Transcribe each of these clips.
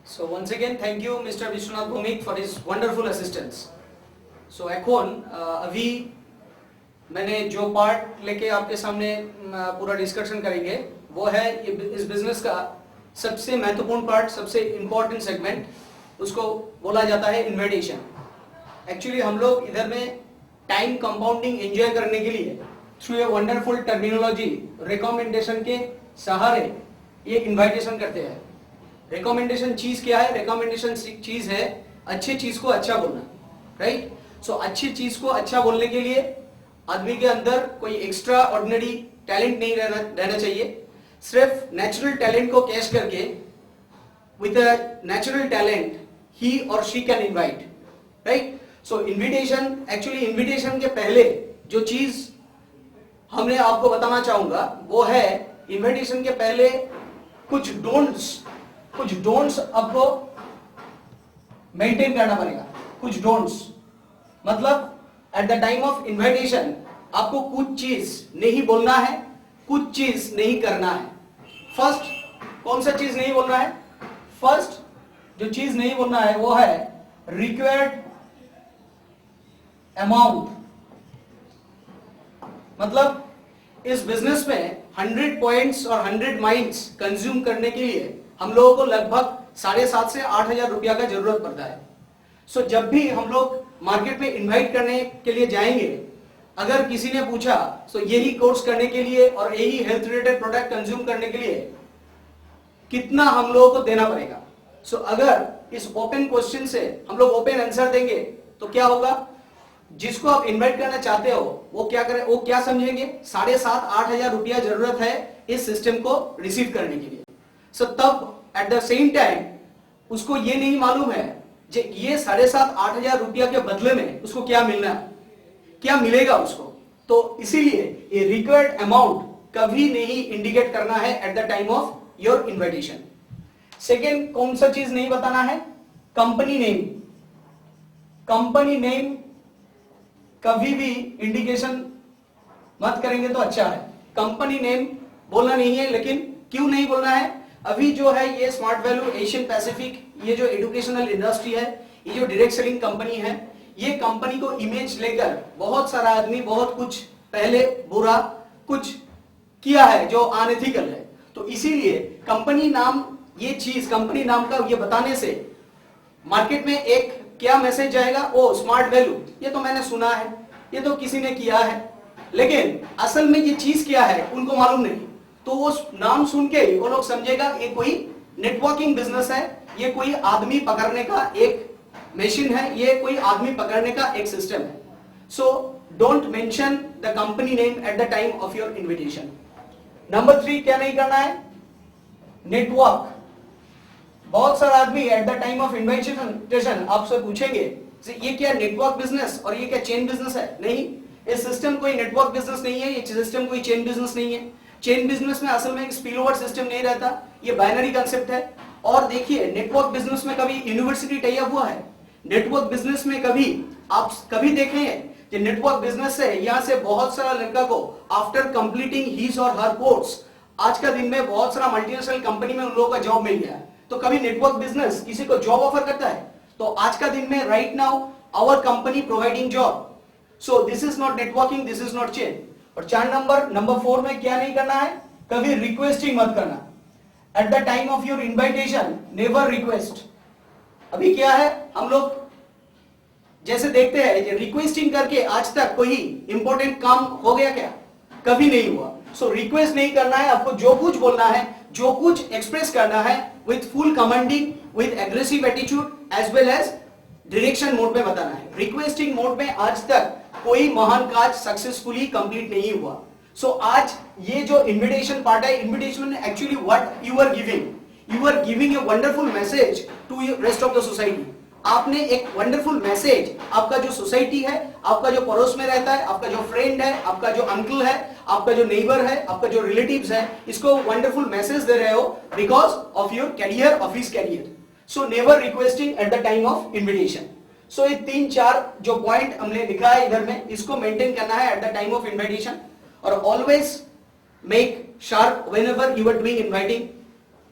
So once again, thank you, Mr. Vishwanath Bhumik, for his wonderful assistance. So এখন अभी मैंने जो part लेके आपके सामने पूरा डिस्कशन करेंगे वो है इस बिजनेस का सबसे महत्वपूर्ण पार्ट, सबसे इम्पोर्टेंट सेगमेंट, उसको बोला जाता है इन्विटेशन. एक्चुअली हम लोग इधर में टाइम कंपाउंडिंग एंजॉय करने के लिए through a wonderful terminology recommendation के सहारे ये इन्विटेशन करते हैं. रिकमेंडेशन चीज क्या है? रिकमेंडेशन चीज है अच्छी चीज को अच्छा बोलना, राइट? सो अच्छी चीज को अच्छा बोलने के लिए आदमी के अंदर कोई एक्स्ट्रा ऑर्डिनरी टैलेंट नहीं रहना चाहिए. सिर्फ नेचुरल टैलेंट को कैच करके विद अ नेचुरल टैलेंट ही और she can invite, right? So invitation, actually invitation के पहले जो चीज हमने आपको बताना चाहूंगा वो है इनविटेशन के पहले कुछ डोंट्स आपको मेंटेन करना पड़ेगा. कुछ डोंट्स मतलब eight the time of invitation आपको कुछ चीज नहीं बोलना है, कुछ चीज नहीं करना है. फर्स्ट कौन सा चीज नहीं बोलना है? फर्स्ट जो चीज नहीं बोलना है वो है रिक्वायर्ड अमाउंट. मतलब इस बिजनेस में 100 पॉइंट्स और 100 माइल्स कंज्यूम करने के लिए हम लोगों को लगभग 7,500 से 8,000 रुपया का जरूरत पड़ता है. सो जब भी हम लोग मार्केट में इनवाइट करने के लिए जाएंगे, अगर किसी ने पूछा तो यही कोर्स करने के लिए और यही हेल्थ रिलेटेड प्रोडक्ट कंज्यूम करने के लिए कितना हम लोगों को देना पड़ेगा. सो अगर इस ओपन क्वेश्चन से हम लोग ओपन आंसर देंगे तो क्या होगा? जिसको आप इनवाइट करना चाहते हो वो क्या करे, वो क्या समझेंगे? 7,500-8,000 रुपया जरूरत है इस सिस्टम को रिसीव करने के लिए. सो तब एट द सेम टाइम उसको ये नहीं मालूम है जे ये 7,500-8,000 रुपया के बदले में उसको क्या मिलना है, क्या मिलेगा उसको. तो इसीलिए ये रिक्वायर्ड अमाउंट कभी नहीं इंडिकेट करना है at the time of your invitation. Second कौन सा चीज नहीं बताना है? Company name. कंपनी नेम कभी भी इंडिकेशन मत करेंगे तो अच्छा है. कंपनी नेम बोलना नहीं है. लेकिन क्यों नहीं बोलना है? अभी जो है ये स्मार्ट वैल्यू एशियन पैसिफिक, ये जो एजुकेशनल इंडस्ट्री है, ये जो डायरेक्ट सेलिंग कंपनी है, ये कंपनी को इमेज लेकर बहुत सारा आदमी बहुत कुछ पहले बुरा कुछ किया है जो अनएथिकल है. तो इसीलिए कंपनी नाम, ये चीज कंपनी नाम का ये बताने से मार्केट में एक क्या मैसेज जाएगा? ओ स्मार्ट वैल्यू, ये तो मैंने सुना है, ये तो किसी ने किया है, लेकिन असल में ये चीज क्या है उनको मालूम नहीं. तो वो नाम सुन के वो लोग समझेगा ये कोई नेटवर्किंग बिजनेस है, ये कोई आदमी पकड़ने का एक मशीन है, ये कोई आदमी पकड़ने का एक सिस्टम है. So don't mention the company name at the time of your invitation. Number 3 क्या नहीं करना है? नेटवर्क. बहुत सारा आदमी eight the time of invitation आपसे पूछेंगे ये क्या नेटवर्क बिजनेस और ये क्या चेन बिजनेस है? नहीं, ये सिस्टम कोई नेटवर्क बिजनेस नहीं है, ये सिस्टम कोई चेन बिजनेस नहीं है. चेन बिजनेस में असल में एक स्पिलओवर सिस्टम नहीं रहता, ये बाइनरी कंसेप्ट है. और देखिए नेटवर्क बिजनेस में कभी यूनिवर्सिटी टाई अप हुआ है? नेटवर्क बिजनेस में कभी आप कभी देखे हैं कि नेटवर्क बिजनेस है यहां से बहुत सारा लड़का को आफ्टर कंप्लीटिंग हिज और हर कोर्स आज का दिन में बहुत सारा मल्टीनेशनल कंपनी में उन लोगों का जॉब मिल गया. तो कभी नेटवर्क बिजनेस किसी को जॉब ऑफर करता है? तो आज का दिन में right now our company providing job. So this is not networking, this is not chain. और 4 नंबर 4 में क्या नहीं करना है? कभी रिक्वेस्टिंग मत करना. Eight the time of your invitation never request. अभी क्या है, हम लोग जैसे देखते हैं रिक्वेस्टिंग करके आज तक कोई इंपॉर्टेंट काम हो गया क्या? कभी नहीं हुआ. सो रिक्वेस्ट नहीं करना है. आपको जो कुछ बोलना है, जो कुछ एक्सप्रेस करना है with full commanding, with aggressive attitude as well as direction mode में बताना है. रिक्वेस्टिंग मोड में आज तक कोई महान काज सक्सेसफुली कंप्लीट नहीं हुआ. सो आज ये जो इन्विटेशन पार्ट है, invitation actually what you are giving a wonderful message to rest of the society. आपने एक वंडरफुल मैसेज, आपका जो सोसाइटी है, आपका जो पड़ोस में रहता है, आपका जो फ्रेंड है, आपका जो अंकल है, आपका जो नेबर है, आपका जो रिलेटिव्स है, इसको वंडरफुल मैसेज दे रहे हो because of your career, of his career. So never requesting at the time of invitation. So ये 3-4 जो पॉइंट हमने लिखा है इधर में, इसको मेंटेन करना है at the time of invitation. और always make sharp whenever you are doing inviting.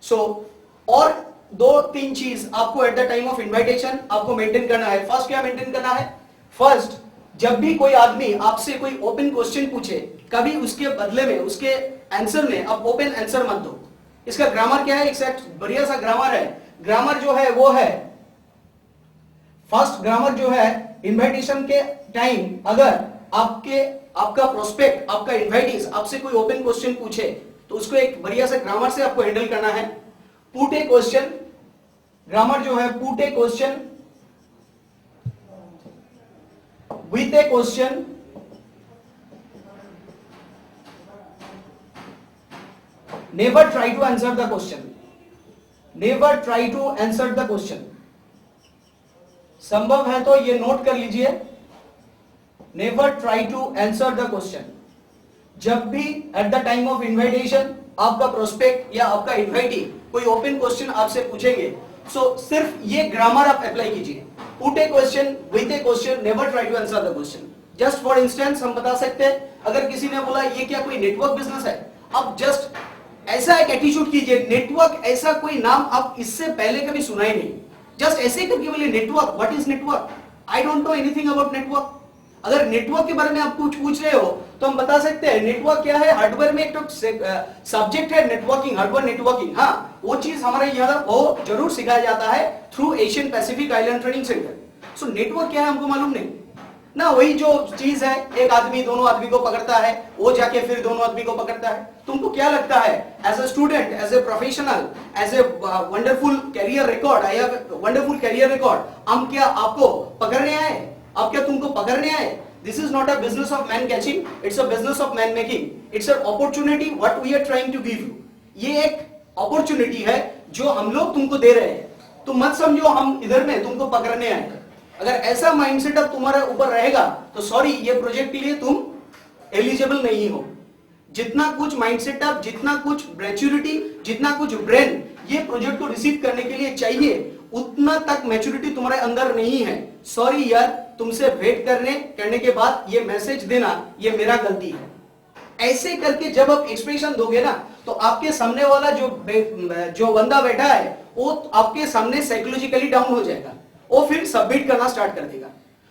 So और दो तीन चीज आपको at the time of invitation आपको मेंटेन करना है। फर्स्ट क्या मेंटेन करना है? फर्स्ट, जब भी कोई आदमी आपसे कोई ओपन क्वेश्चन पूछे, कभी उसके बदले में, उसके आंसर में आप ओपन आंसर मत दो। इसका ग्रामर क्या है? एक बढ़िया सा ग्रामर है। ग्रामर जो है वो है, फर्स्ट ग्रामर जो है, इन्विटेशन के टाइम अगर आपका प्रोस्पेक्ट, आपका इन्वाइटीज आपसे कोई ओपन क्वेश्चन पूछे तो उसको एक बढ़िया से ग्रामर से आपको हैंडल करना है। पुट ए क्वेश्चन, ग्रामर जो है, put A question with a question, never try to answer the question, never try to answer the question। संभव है तो ये नोट कर लीजिए, never try to answer the question। जब भी at the time of invitation आपका प्रोस्पेक्ट या आपका इन्वाइटी कोई ओपन क्वेश्चन आपसे पूछेंगे, सो सिर्फ ये ग्रामर आप अप्लाई कीजिए। Put a question with a question, never try to answer the question। Just for instance हम बता सकते हैं, अगर किसी ने बोला ये क्या कोई नेटवर्क बिजनेस है, अब जस्ट ऐसा एक एटीट्यूड कीजिए, नेटवर्क ऐसा कोई नाम आप इससे पहले कभी सुना ही नहीं, जस्ट ऐसे करके बोले network, what is network, I don't know anything about network. अगर नेटवर्क के बारे में आप कुछ पूछ रहे हो तो हम बता सकते हैं नेटवर्क क्या है। हार्डवेयर में एक तो सब्जेक्ट है नेटवर्किंग, हार्डवेयर नेटवर्किंग। हाँ, वो चीज हमारे यहाँ वो जरूर सिखाया जाता है through Asian Pacific island training centre. So network क्या है हमको मालूम नहीं ना, वही जो चीज है, एक आदमी दोनों आदमी को पकड़ता है, वो जाके फिर दोनों आदमी को पकड़ता है। तुमको क्या लगता है as a student, as a professional, as a wonderful career record, I have wonderful career record, हम क्या आपको पकड़ने आए? आप क्या तुमको पकड़ने आए? This is not a business of man catching, it's a business of man making। It's an opportunity what we are trying to give you। ये एक अपॉर्चुनिटी है जो हम लोग तुमको दे रहे हैं, तुम मत समझो हम इधर में तुमको पकड़ने आए। अगर ऐसा माइंडसेट अब तुम्हारे ऊपर रहेगा तो सॉरी, ये प्रोजेक्ट के लिए तुम एलिजिबल नहीं हो। जितना कुछ माइंडसेट अप, जितना कुछ मैच्योरिटी, जितना कुछ ब्रेन ये प्रोजेक्ट को रिसीव करने के लिए चाहिए, उतना तक मैच्योरिटी तुम्हारे अंदर नहीं है। सॉरी यार, तुमसे वेट करने के बाद ये मैसेज देना ये मेरा गलती है। ऐसे करके जब आप एक्सप्रेशन दोगे ना तो आपके सामने वाला जो बंदा बैठा है वो आपके सामने साइकोलॉजिकली डाउन हो जाएगा, वो फिर सबमिट करना स्टार्ट कर देगा।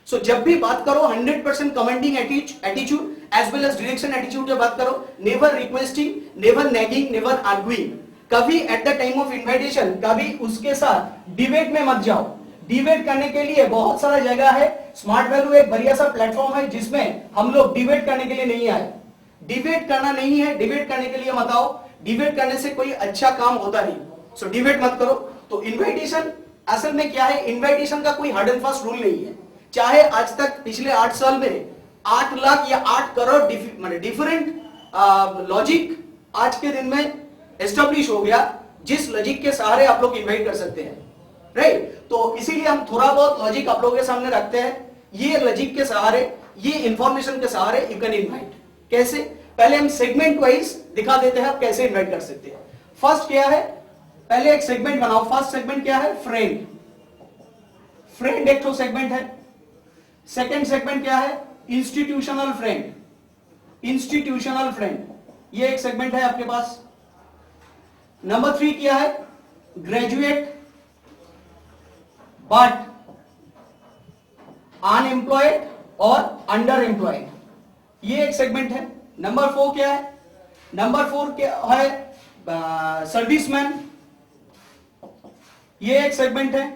सो जब भी बात करो 100% commanding attitude as well as direction attitude की बात करो, never requesting, never nagging, never arguing. कभी at the time of invitation कभी उसके साथ डिबेट में मत जाओ। डिबेट करने के लिए बहुत सारा जगह है, स्मार्ट वैल्यू एक बढ़िया सा प्लेटफॉर्म है जिसमें हम लोग डिबेट करने के लिए नहीं आए। डिबेट करना नहीं है, डिबेट करने के लिए मत आओ। डिबेट करने से कोई अच्छा काम होता नहीं, सो डिबेट मत करो। तो इन्विटेशन असल में क्या है, इन्विटेशन का कोई हार्ड एंड फास्ट रूल नहीं है। चाहे आज तक पिछले 8 साल में 8 लाख या 8 करोड़ डिफरेंट लॉजिक आज के दिन में एस्टेब्लिश हो गया, जिस लॉजिक के सहारे आप लोग इन्वाइट कर सकते हैं, राइट। तो इसीलिए हम थोड़ा बहुत लॉजिक आप लोगों के सामने रखते हैं। ये लॉजिक के सहारे, ये इंफॉर्मेशन के सहारे यू कैन इन्वाइट। कैसे? पहले हम सेगमेंट वाइज दिखा देते हैं आप कैसे इन्वाइट कर सकते हैं। फर्स्ट क्या है, पहले एक सेगमेंट बनाओ। फर्स्ट सेगमेंट क्या है? फ्रेंड। फ्रेंड एक तो सेगमेंट है। सेकंड सेगमेंट क्या है? Institutional friend. इंस्टीट्यूशनल फ्रेंड ये एक सेगमेंट है आपके पास। नंबर 3 क्या है? ग्रेजुएट बट अनएम्प्लॉयड और अंडर एम्प्लॉयड, ये एक सेगमेंट है। नंबर 4 क्या है? नंबर 4 क्या है? सर्विसमैन, ये एक सेगमेंट है।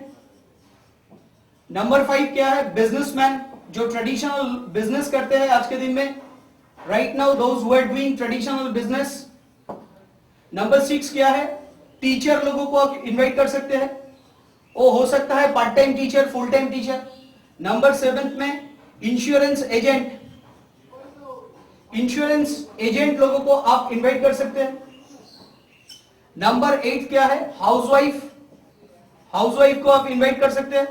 नंबर 5 क्या है? बिजनेसमैन, जो ट्रेडिशनल बिजनेस करते हैं आज के दिन में, right now those who are doing traditional business. Number 6 क्या है? टीचर लोगों को आप इन्वाइट कर सकते हैं, वो हो सकता है part time teacher, full time teacher. Number 7 में इंश्योरेंस एजेंट, इंश्योरेंस एजेंट लोगों को आप इन्वाइट कर सकते हैं। नंबर 8 क्या है? हाउसवाइफ, हाउसवाइफ को आप इन्वाइट कर सकते हैं।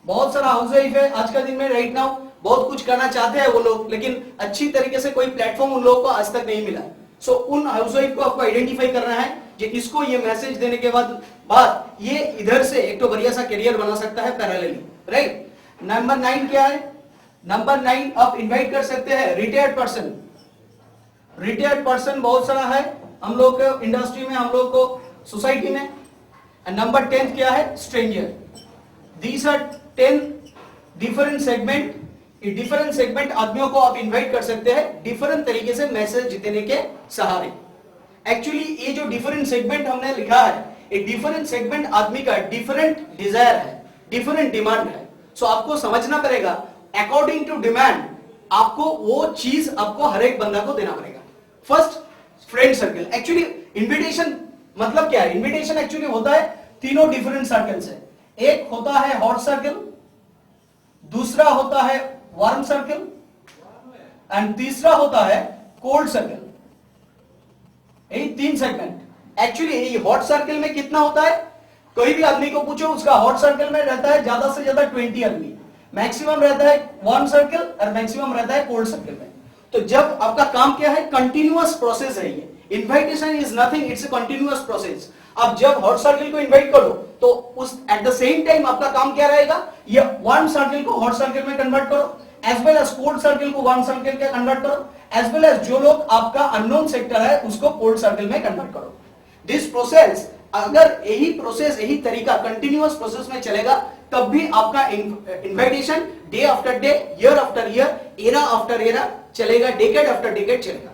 बहुत सारा हाउसवाइफ है आज का दिन में, राइट नाउ बहुत कुछ करना चाहते हैं वो लोग, लेकिन अच्छी तरीके से कोई प्लेटफॉर्म उन लोगों को आज तक नहीं मिला। सो उन हाउसवाइफ को आपको आइडेंटिफाई करना है कि इसको ये मैसेज देने के बाद ये इधर से एक तो बढ़िया सा करियर बना सकता है पैरेलली, राइट। नंबर 9 क्या है? नंबर 9 आप इन्वाइट कर सकते हैं रिटायर्ड पर्सन। रिटायर्ड पर्सन बहुत सारा है हम लोग को इंडस्ट्री में, हम लोग को सोसाइटी में। एंड नंबर 10 क्या है? Stranger. These are 10 different segment. Different segment आदमियों को आप इनवाइट कर सकते हैं डिफरेंट तरीके से मैसेज जीतने के सहारे। एक्चुअली ये जो डिफरेंट सेगमेंट हमने लिखा है, ये डिफरेंट सेगमेंट आदमी का डिफरेंट डिजायर है, डिफरेंट डिमांड है। सो आपको समझना पड़ेगा अकॉर्डिंग टू डिमांड आपको वो चीज आपको हर एक बंदा को देना पड़ेगा। First, friend circle. Actually invitation मतलब क्या है? इनविटेशन एक्चुअली होता है तीनों डिफरेंट सर्कल से। एक होता है हॉट सर्कल, दूसरा होता है वार्म सर्कल एंड तीसरा होता है कोल्ड सर्कल। यही 3 सेगमेंट। एक्चुअली ये हॉट सर्कल में कितना होता है? कोई भी आदमी को पूछो, उसका हॉट सर्कल में रहता है ज्यादा से ज्यादा 20 आदमी, मैक्सिमम रहता है वार्म सर्कल और मैक्सिमम रहता है कोल्ड सर्कल में। तो जब आपका काम क्या है? कंटिन्यूअस प्रोसेस है ये। Invitation is nothing, it's a continuous process. अब जब हॉट सर्कल को इनवाइट करो तो उस एट द सेम टाइम आपका काम क्या रहेगा? ये वार्म सर्कल को हॉट सर्कल में कन्वर्ट करो, as well as cold circle को वार्म सर्कल में कन्वर्ट करो, एज वेल एज जो लोग आपका अननोन सेक्टर है उसको कोल्ड सर्कल में कन्वर्ट करो। दिस प्रोसेस, अगर यही प्रोसेस, यही तरीका कंटिन्यूअस प्रोसेस में चलेगा तब भी आपका invitation day after day, year after year, era after era चलेगा, डेकेड आफ्टर डेकेड चलेगा।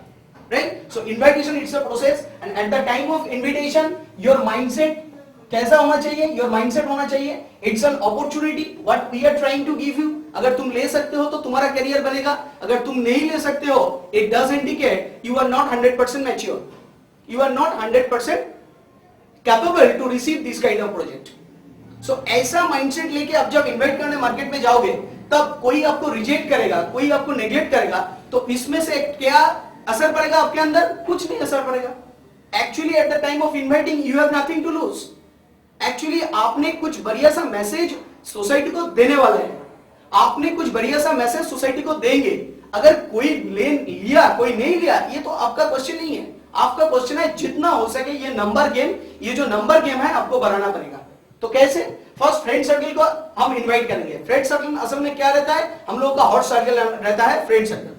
Right? So invitation it's a process and at the time of invitation your mindset कैसा होना चाहिए? योर माइंडसेट होना चाहिए it's an opportunity what we are trying to give you. अगर तुम ले सकते हो तो तुम्हारा करियर बनेगा, अगर तुम नहीं ले सकते हो it does indicate you are not 100% mature, you are not 100% capable to receive this kind of project. So ऐसा माइंडसेट लेके आप जब इन्वाइट करने मार्केट में जाओगे तब कोई आपको रिजेक्ट करेगा, कोई आपको नेग्लेक्ट करेगा, तो इसमें से क्या असर पड़ेगा आपके अंदर? कुछ नहीं असर पड़ेगा। Actually at the time of inviting you have nothing to lose. Actually आपने कुछ बढ़िया सा मैसेज सोसाइटी को देने वाले हैं, आपने कुछ बढ़िया सा मैसेज सोसाइटी को देंगे। अगर कोई लिया कोई नहीं लिया ये तो आपका क्वेश्चन नहीं है, आपका क्वेश्चन है जितना हो सके ये नंबर गेम, ये जो नंबर गेम है आपको बनाना पड़ेगा। तो कैसे? फर्स्ट फ्रेंड सर्कल को हम इनवाइट करेंगे। फ्रेंड सर्कल असल में क्या रहता है? हम लोगों का हॉट सर्कल रहता है फ्रेंड सर्कल।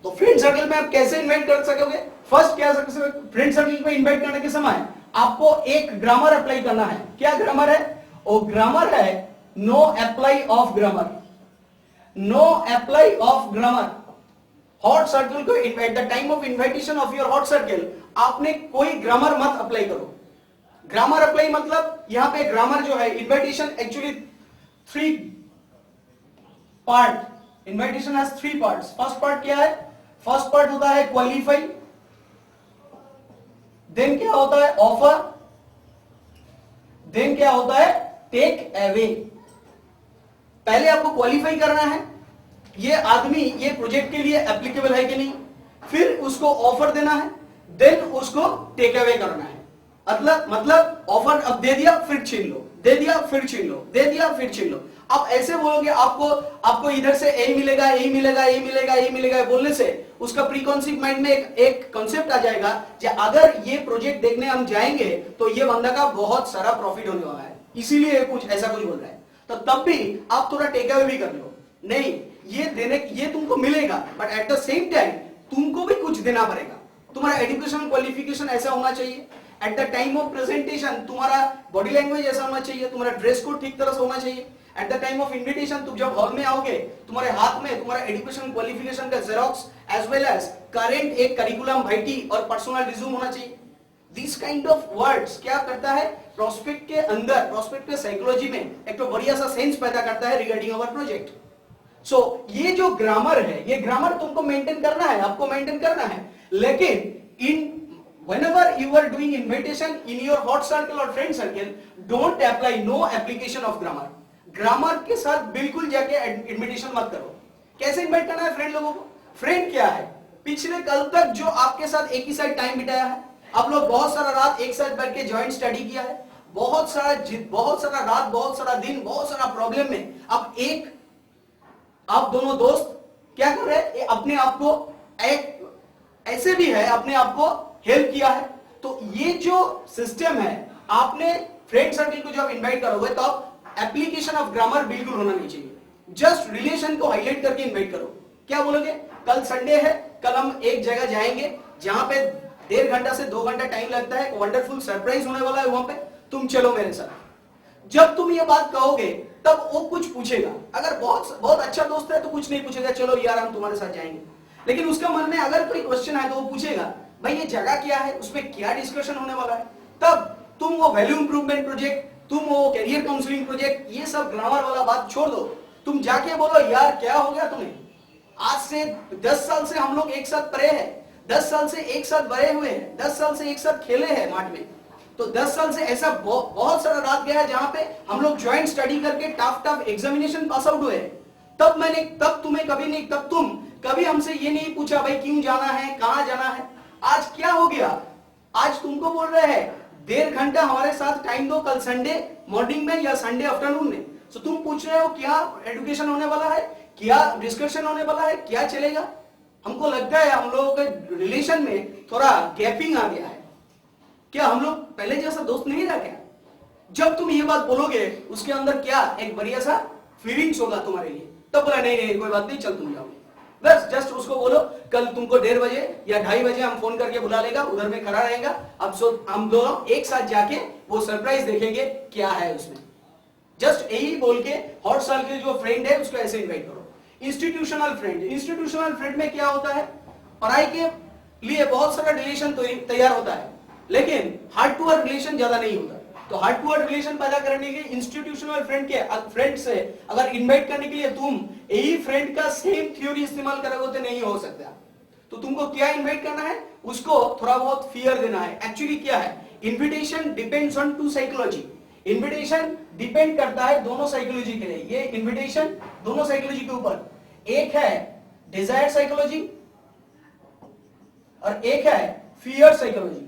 तो फ्रेंड सर्कल में आप कैसे इनवाइट कर सकोगे? फर्स्ट क्या फ्रेंड सर्कल को इनवाइट करने के समय आपको एक ग्रामर अप्लाई करना है। क्या ग्रामर है? वो ग्रामर है no apply of grammar. No apply of grammar. Hot circle को at the time of invitation of your hot circle आपने कोई ग्रामर मत अप्लाई करो। ग्रामर अप्लाई मतलब यहां पे ग्रामर जो है, invitation actually 3 part. Invitation has 3 parts. First part क्या है? फर्स्ट पार्ट होता है क्वालिफाई, देन क्या होता है? ऑफर, देन क्या होता है? Take away. पहले आपको क्वालिफाई करना है, ये आदमी ये प्रोजेक्ट के लिए एप्लीकेबल है कि नहीं, फिर उसको ऑफर देना है, देन उसको टेक अवे करना है। मतलब ऑफर अब दे दिया फिर छीन लो, दे दिया फिर छीन लो, दे दिया फिर छीन लो। आप ऐसे बोलोगे आपको इधर से यही मिलेगा, यही मिलेगा, यही मिलेगा, यही मिलेगा बोलने से उसका प्रीकॉन्सीव माइंड में एक कॉन्सेप्ट आ जाएगा कि अगर ये प्रोजेक्ट देखने हम जाएंगे तो ये बंदा का बहुत सारा प्रॉफिट होने वाला है, इसीलिए कुछ ऐसा कुछ बोल रहा है। तो तब भी आप थोड़ा टेक अवे भी कर लो, नहीं ये तुमको मिलेगा but at the same time तुमको भी कुछ देना पड़ेगा। तुम्हारा एजुकेशन क्वालिफिकेशन ऐसा होना चाहिए, at the time of presentation तुम्हारा बॉडी लैंग्वेज ऐसा होना चाहिए, तुम्हारा ड्रेस कोड ठीक तरह से होना चाहिए। At the time of invitation तुम जब हॉल में आओगे तुम्हारे हाथ में तुम्हारा एजुकेशन क्वालिफिकेशन का xerox as well as current एक करिकुलम वाइटी और पर्सनल रिज्यूम होना चाहिए। दिस काइंड ऑफ वर्ड्स क्या करता है? प्रोस्पेक्ट के अंदर, प्रोस्पेक्ट के साइकोलॉजी में एक तो बढ़िया सा सेंस पैदा करता है रिगार्डिंग अवर प्रोजेक्ट। सो ये जो ग्रामर है, ये ग्रामर तुमको मेंटेन करना है, आपको मेंटेन करना है। लेकिन इन whenever you are doing invitation in your hot circle or friend circle, don't apply no application of grammar. Grammar के साथ बिल्कुल जाके इनविटेशन मत करो। कैसे इनवाइट करना है फ्रेंड लोगों को? फ्रेंड क्या है? पिछले कल तक जो आपके साथ एक ही साथ टाइम बिताया है, आप लोग बहुत सारा रात एक साथ बैठ के जॉइंट स्टडी किया है, बहुत सारा रात, बहुत सारा दिन, बहुत सारा प्रॉब्लम में आप दोनों दोस्त क्या कर रहे हैं? अपने आप को एक ऐसे भी है अपने आप को हेल्प किया है। तो ये जो सिस्टम है, आपने फ्रेंड सर्कल को जब इनवाइट करोगे तो आप एप्लीकेशन ऑफ ग्रामर बिल्कुल होना नहीं चाहिए। जस्ट रिलेशन को हाईलाइट करके इनवाइट करो। क्या बोलोगे? कल संडे है, कल हम एक जगह जाएंगे जहां पे 1.5 घंटा से 2 घंटा टाइम लगता है, वंडरफुल सरप्राइज होने वाला है वहां पे। तुम चलो मेरे साथ। जब तुम ये बात कहोगे तब वो कुछ पूछेगा। अगर बहुत बहुत अच्छा दोस्त है तो कुछ नहीं पूछेगा, चलो यार हम तुम्हारे साथ जाएंगे। लेकिन उसका मन में अगर कोई क्वेश्चन है तो वो पूछेगा भाई ये जगह क्या है, उसमें क्या डिस्कशन होने वाला है। तब तुम वो वैल्यू इंप्रूवमेंट प्रोजेक्ट, तुम वो कैरियर काउंसलिंग प्रोजेक्ट, ये सब ग्रामर वाला बात छोड़ दो। तुम जाके बोलो यार क्या हो गया तुम्हें, आज से 10 साल से हम लोग एक साथ पढ़े हैं, 10 साल से एक साथ बड़े हुए हैं, 10 साल से एक साथ खेले हैं माठ में, तो 10 साल से ऐसा बहुत सारा रात गया है जहां पे हम लोग ज्वाइंट स्टडी करके टफ एग्जामिनेशन पास आउट हुए। तब तुम कभी हमसे ये नहीं पूछा भाई क्यों जाना है, कहां जाना है। आज क्या हो गया, आज तुमको बोल रहे हैं 1.5 घंटा हमारे साथ टाइम दो कल संडे मॉर्निंग में या संडे आफ्टरनून में। तो तुम पूछ रहे हो क्या एजुकेशन होने वाला है, क्या डिस्कशन होने वाला है, क्या चलेगा। हमको लगता है हम लोगों के रिलेशन में थोड़ा गैपिंग आ गया है। क्या हम लोग पहले जैसा दोस्त नहीं रहा क्या? जब तुम ये बात बोलोगे उसके अंदर क्या एक बढ़िया सा फीलिंग्स होगा तुम्हारे लिए। तब बोला नहीं कोई बात नहीं, चल तुम जाओगे। बस जस्ट उसको बोलो कल तुमको 1:30 बजे या 2:30 बजे हम फोन करके बुला लेगा, उधर में खड़ा रहेगा। अब हम दोनों एक साथ जाके वो सरप्राइज देखेंगे क्या है उसमें। जस्ट यही बोल के हॉट साल के जो फ्रेंड है उसको ऐसे इन्वाइट करो। इंस्टीट्यूशनल फ्रेंड में क्या होता है, पढ़ाई के लिए बहुत सारा रिलेशन तैयार होता है लेकिन हार्ट टू हार्ट रिलेशन ज्यादा नहीं होता। तो हार्ट टू हार्ट रिलेशन पैदा करने के लिए इंस्टीट्यूशनल फ्रेंड से अगर इनवाइट करने के लिए तुम यही फ्रेंड का सेम थ्योरी इस्तेमाल करोगे तो नहीं हो सकता। तो तुमको क्या इनवाइट करना है, उसको थोड़ा बहुत फियर देना है। एक्चुअली क्या है, invitation depends on 2 psychology. Invitation depend करता है दोनों साइकोलॉजी के लिए। ये इन्विटेशन दोनों साइकोलॉजी के ऊपर, एक है डिजायर साइकोलॉजी और एक है फियर साइकोलॉजी।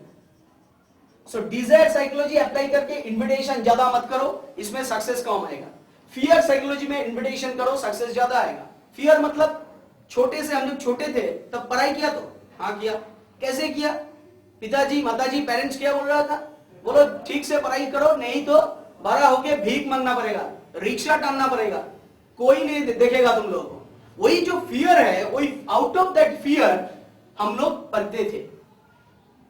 सो डिजायर साइकोलॉजी अप्लाई करके इन्विटेशन ज्यादा मत करो, इसमें सक्सेस कम आएगा। फियर साइकोलॉजी में इन्विटेशन करो, सक्सेस ज्यादा आएगा। फियर मतलब छोटे से, हम जब छोटे थे तब पढ़ाई किया तो हाँ किया, कैसे किया, पिताजी माताजी पेरेंट्स क्या बोल रहा था, बोलो ठीक से पढ़ाई करो नहीं तो बड़ा होके भीख मांगना पड़ेगा, रिक्शा टानना पड़ेगा, कोई नहीं देखेगा तुम लोगों को। वही जो फियर है, वही आउट ऑफ दैट फियर हम लोग पढ़ते थे।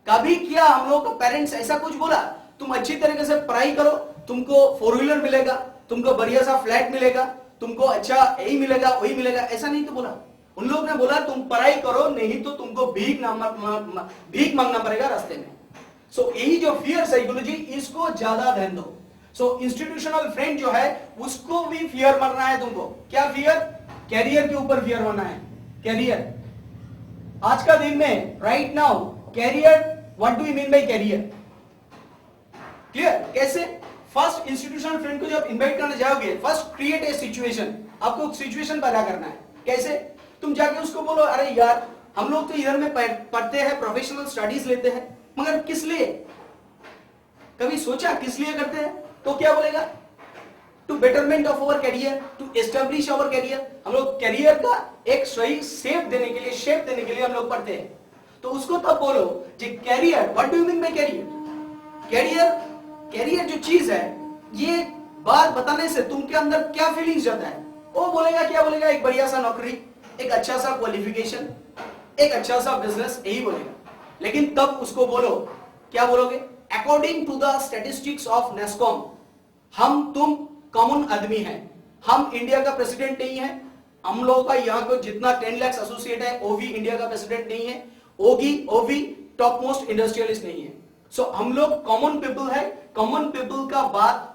कभी किया हम लोग का पेरेंट्स ऐसा कुछ बोला तुम अच्छी तरीके से पढ़ाई करो, तुमको 4 व्हीलर मिलेगा, तुमको बढ़िया सा फ्लैट मिलेगा, तुमको अच्छा यही मिलेगा वही मिलेगा, ऐसा नहीं तो बोला। उन लोग ने बोला तुम पढ़ाई करो नहीं तो तुमको भीख मांगना पड़ेगा रास्ते में। सो यही जो फियर साइकोलॉजी, इसको ज्यादा ध्यान दो। सो इंस्टीट्यूशनल फ्रेंड जो है उसको भी फियर मरना है तुमको। क्या फियर, कैरियर के ऊपर फियर मरना है। कैरियर आज का दिन में right now career, what do you mean by career, clear कैसे। फर्स्ट इंस्टीट्यूशनल फ्रेंड को जब इनवाइट करने जाओगे, फर्स्ट क्रिएट ए सिचुएशन, आपको सिचुएशन पैदा करना है। कैसे, तुम जाके उसको बोलो अरे यार हम लोग तो इधर में पढ़ते हैं, प्रोफेशनल स्टडीज लेते हैं, मगर किस लिए, कभी सोचा किस लिए करते हैं। तो क्या बोलेगा, to betterment of our career, to establish our career. हम लोग कैरियर का एक सही शेप देने के लिए हम लोग पढ़ते हैं। तो उसको तब बोलो कि career, what do you mean by career. Career जो चीज है, ये बात बताने से तुमके अंदर क्या फीलिंग्स जाता है। वो बोलेगा क्या बोलेगा, एक बढ़िया सा नौकरी, एक अच्छा सा क्वालिफिकेशन, एक अच्छा सा बिजनेस, यही बोलेगा। लेकिन तब उसको बोलो, क्या बोलोगे, according to the statistics of NASSCOM, हम तुम कॉमन आदमी हैं, हम इंडिया का प्रेसिडेंट नहीं है। हम लोगों का यहाँ को जितना 10 लाख एसोसिएट है वो भी इंडिया का प्रेसिडेंट नहीं है, वो भी टॉप मोस्ट इंडस्ट्रियलिस्ट नहीं है। सो हम लोग कॉमन पीपल है, कॉमन पीपल का बात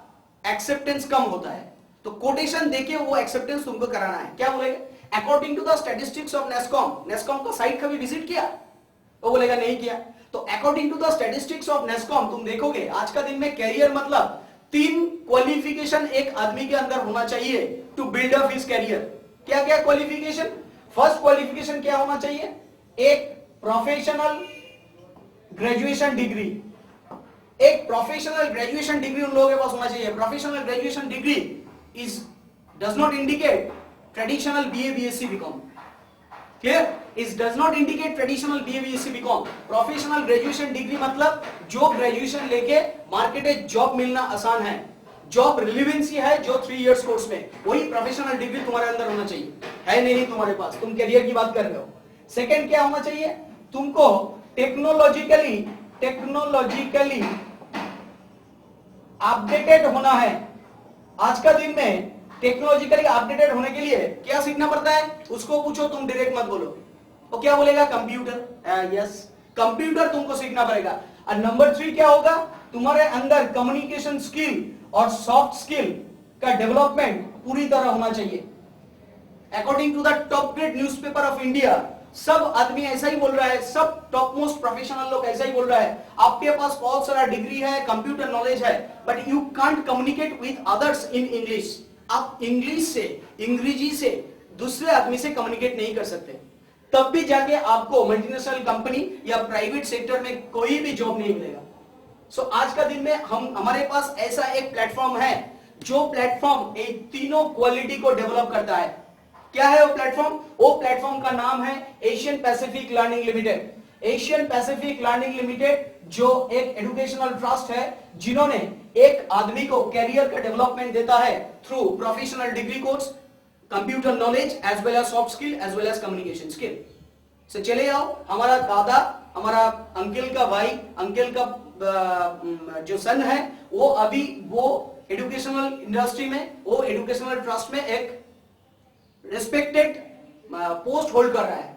एक्सेप्टेंस कम होता है। तो कोटेशन देके वो एक्सेप्टेंस तुमको कराना है। क्या बोलेगा, according to the statistics of NASSCOM. NASSCOM का साइट कभी विजिट किया, वो बोलेगा नहीं किया। तो according to the statistics of NASSCOM तुम देखोगे आज का दिन में कैरियर मतलब 3 क्वालिफिकेशन एक आदमी के अंदर होना चाहिए to build up his career. क्या क्या क्वालिफिकेशन, फर्स्ट क्वालिफिकेशन क्या होना चाहिए, एक प्रोफेशनल ग्रेजुएशन डिग्री। एक प्रोफेशनल ग्रेजुएशन डिग्री उन लोगों के पास होना चाहिए। Professional graduation degree is does not indicate traditional BA BSc BCom, clear, is does not indicate traditional BA BSc BCom. Professional graduation degree मतलब जो ग्रेजुएशन लेके मार्केट में जॉब मिलना आसान है, जॉब रिलेवेंसी है जो 3 इयर्स कोर्स में, वही प्रोफेशनल डिग्री तुम्हारे अंदर होना चाहिए। है नहीं तुम्हारे पास, तुम करियर की बात कर रहे हो। सेकंड क्या होना चाहिए, तुमको टेक्नोलॉजिकली अपडेटेड होना है। आज का दिन में टेक्नोलॉजिकली अपडेटेड होने के लिए क्या सीखना पड़ता है? उसको पूछो, तुम डायरेक्ट मत बोलो, वो क्या बोलेगा? कंप्यूटर। यस, कंप्यूटर तुमको सीखना पड़ेगा। और नंबर 3 क्या होगा? तुम्हारे अंदर कम्युनिकेशन स्किल और सॉफ्ट स्किल का डेवलपमेंट पूरी तरह होना चाहिए। According to the top grade newspaper of India, सब आदमी ऐसा ही बोल रहा है, सब टॉप मोस्ट प्रोफेशनल लोग ऐसा ही बोल रहा है, आपके पास बहुत सारा डिग्री है, कंप्यूटर नॉलेज है, but you can't communicate with others in English. आप इंग्लिश से, अंग्रेजी से दूसरे आदमी से कम्युनिकेट नहीं कर सकते, तब भी जाके आपको मल्टीनेशनल कंपनी या प्राइवेट सेक्टर में कोई भी जॉब नहीं मिलेगा। सो आज का दिन में हमारे पास ऐसा एक प्लेटफॉर्म है, जो प्लेटफॉर्म एक तीनों क्वालिटी को डेवलप करता है। क्या है वो प्लेटफॉर्म? वो प्लेटफॉर्म का नाम है Asian Pacific learning limited. Asian Pacific learning limited जो एक एजुकेशनल ट्रस्ट है, जिन्होंने एक आदमी को कैरियर का डेवलपमेंट देता है through professional degree course, computer knowledge as well as soft skill as well as communication skill. से चले आओ, हमारा दादा, हमारा अंकल का भाई, अंकल का जो सन है, वो अभी वो एजुकेशनल इंडस्ट्री में, वो एजुकेशनल ट्रस्ट में एक रिस्पेक्टेड पोस्ट होल्ड कर रहा है।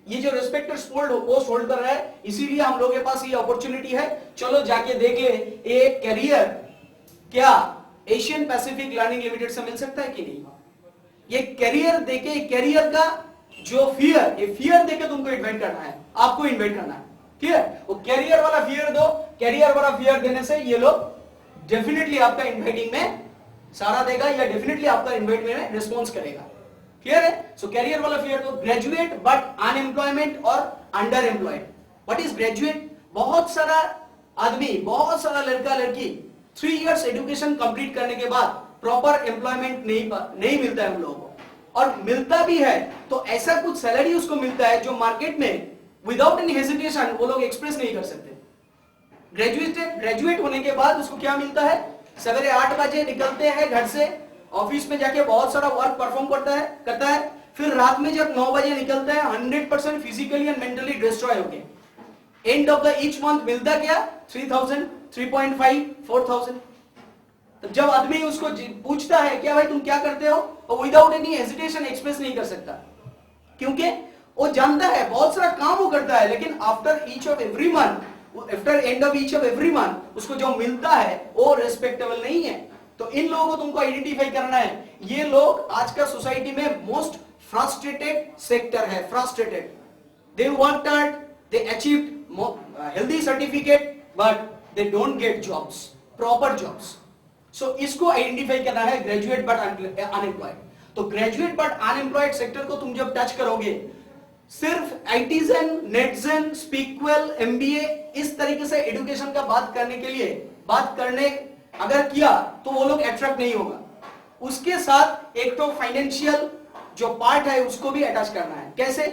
ये जो रिस्पेक्टेड पोस्ट होल्ड कर रहा है, इसीलिए हम लोगों के पास ये अपॉर्चुनिटी है। चलो जाके देख ले, एक कैरियर क्या एशियन पैसिफिक लर्निंग लिमिटेड से मिल सकता है कि नहीं? ये कैरियर देके, कैरियर का जो फियर, ये फियर देके तुमको इन्वाइट करना है, आपको इन्वाइट करना है, ठीक है? वो कैरियर वाला फियर दो, कैरियर वाला फियर देने से ये लोग डेफिनेटली आपका इन्वाइटिंग में सारा देगा, या डेफिनेटली आपका इन्वाइट में रिस्पॉन्स करेगा। क्लियर है? सो कैरियर वाला फियर तो ग्रेजुएट बट अनएम्प्लॉयमेंट और under employed. What is graduate? बहुत सारा आदमी, बहुत सारा लड़का लड़की 3 इयर्स एजुकेशन कंप्लीट करने के बाद प्रॉपर एम्प्लॉयमेंट नहीं मिलता है हम लोगों को, और मिलता भी है तो ऐसा कुछ सैलरी उसको मिलता है जो मार्केट में विदाउट एनी हेजिटेशन वो लोग एक्सप्रेस नहीं कर सकते। ग्रेजुएट होने के बाद उसको क्या मिलता है? सवेरे 8 बजे निकलते हैं घर से, ऑफिस में जाके बहुत सारा वर्क परफॉर्म करता है, फिर रात में जब 9 बजे निकलता है 100% फिजिकली एंड मेंटली डिस्ट्रॉय होके, and of the each month मिलता क्या? 3000, 3.5, 4000। तो जब आदमी उसको पूछता है क्या भाई तुम क्या करते हो, तो विदाउट एनी हेजिटेशन एक्सप्रेस नहीं कर सकता, क्योंकि वो जानता है बहुत सारा काम वो करता है, लेकिन after each of every month, after end of each of every month उसको जो मिलता है वो रेस्पेक्टेबल नहीं है। तो इन लोगों को तुमको आइडेंटिफाई करना है। ये लोग आज का सोसाइटी में मोस्ट फ्रस्ट्रेटेड सेक्टर है, frustrated. They worked hard, they achieved healthy certificate, but they don't get jobs, proper jobs. So इसको आइडेंटिफाई करना है, ग्रेजुएट बट अनएम्प्लॉयड। तो ग्रेजुएट बट अनएम्प्लॉयड सेक्टर को तुम जब टच करोगे, सिर्फ आईटीजन, नेटजन, स्पीकवेल, एमबीए इस तरीके से एजुकेशन का बात करने अगर किया तो वो लोग अट्रैक्ट नहीं होगा। उसके साथ एक तो फाइनेंशियल जो पार्ट है उसको भी अटैच करना है। कैसे?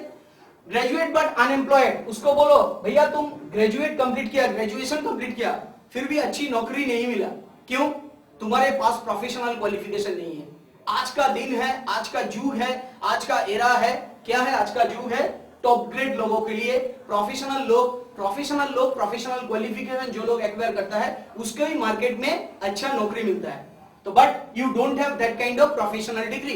ग्रेजुएट बट अनएम्प्लॉयड, उसको बोलो भैया तुम ग्रेजुएट कंप्लीट किया, ग्रेजुएशन कंप्लीट किया, फिर भी अच्छी नौकरी नहीं मिला, क्यों? तुम्हारे पास प्रोफेशनल क्वालिफिकेशन नहीं है। आज का दिन है, आज का युग है, आज का एरा है, क्या है आज का युग है? टॉप ग्रेड लोगों के लिए प्रोफेशनल प्रोफेशनल क्वालिफिकेशन जो लोग एक्वायर करता है उसके ही मार्केट में अच्छा नौकरी मिलता है। तो but you don't have that kind of professional degree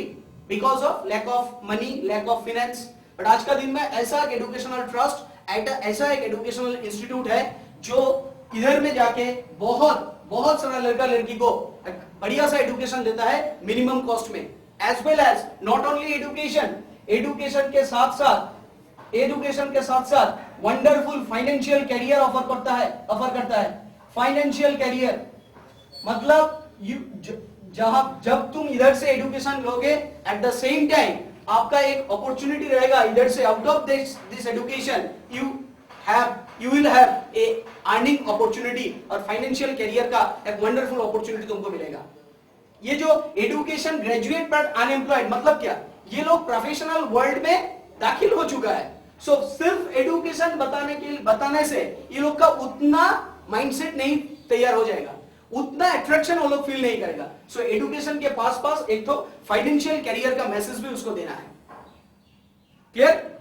because of lack of money, lack of finance. But आज का दिन में ऐसा एक एजुकेशनल ट्रस्ट, ऐसा एक एजुकेशनल इंस्टीट्यूट है जो इधर में जाके बहुत सारा लड़का लड़की को बढ़िया सा एजुकेशन देता है मिनिमम कॉस्ट में, as well as not only education के साथ साथ वंडरफुल फाइनेंशियल कैरियर ऑफर करता है। फाइनेंशियल कैरियर मतलब जब तुम इधर से एजुकेशन लोगे, एट द सेम टाइम आपका एक अपॉर्चुनिटी रहेगा इधर से, out of this education you will have a earning opportunity और फाइनेंशियल कैरियर का एक वंडरफुल अपॉर्चुनिटी तुमको मिलेगा। ये जो एजुकेशन ग्रेजुएट बट अनएम्प्लॉयड मतलब क्या? ये लोग प्रोफेशनल वर्ल्ड में दाखिल हो चुका है। सो सिर्फ एजुकेशन बताने से ये लोग का उतना माइंडसेट नहीं तैयार हो जाएगा, उतना अट्रैक्शन वो लोग फील नहीं करेगा। सो एजुकेशन के पास एक तो फाइनेंशियल कैरियर का मैसेज भी उसको देना है। क्लियर?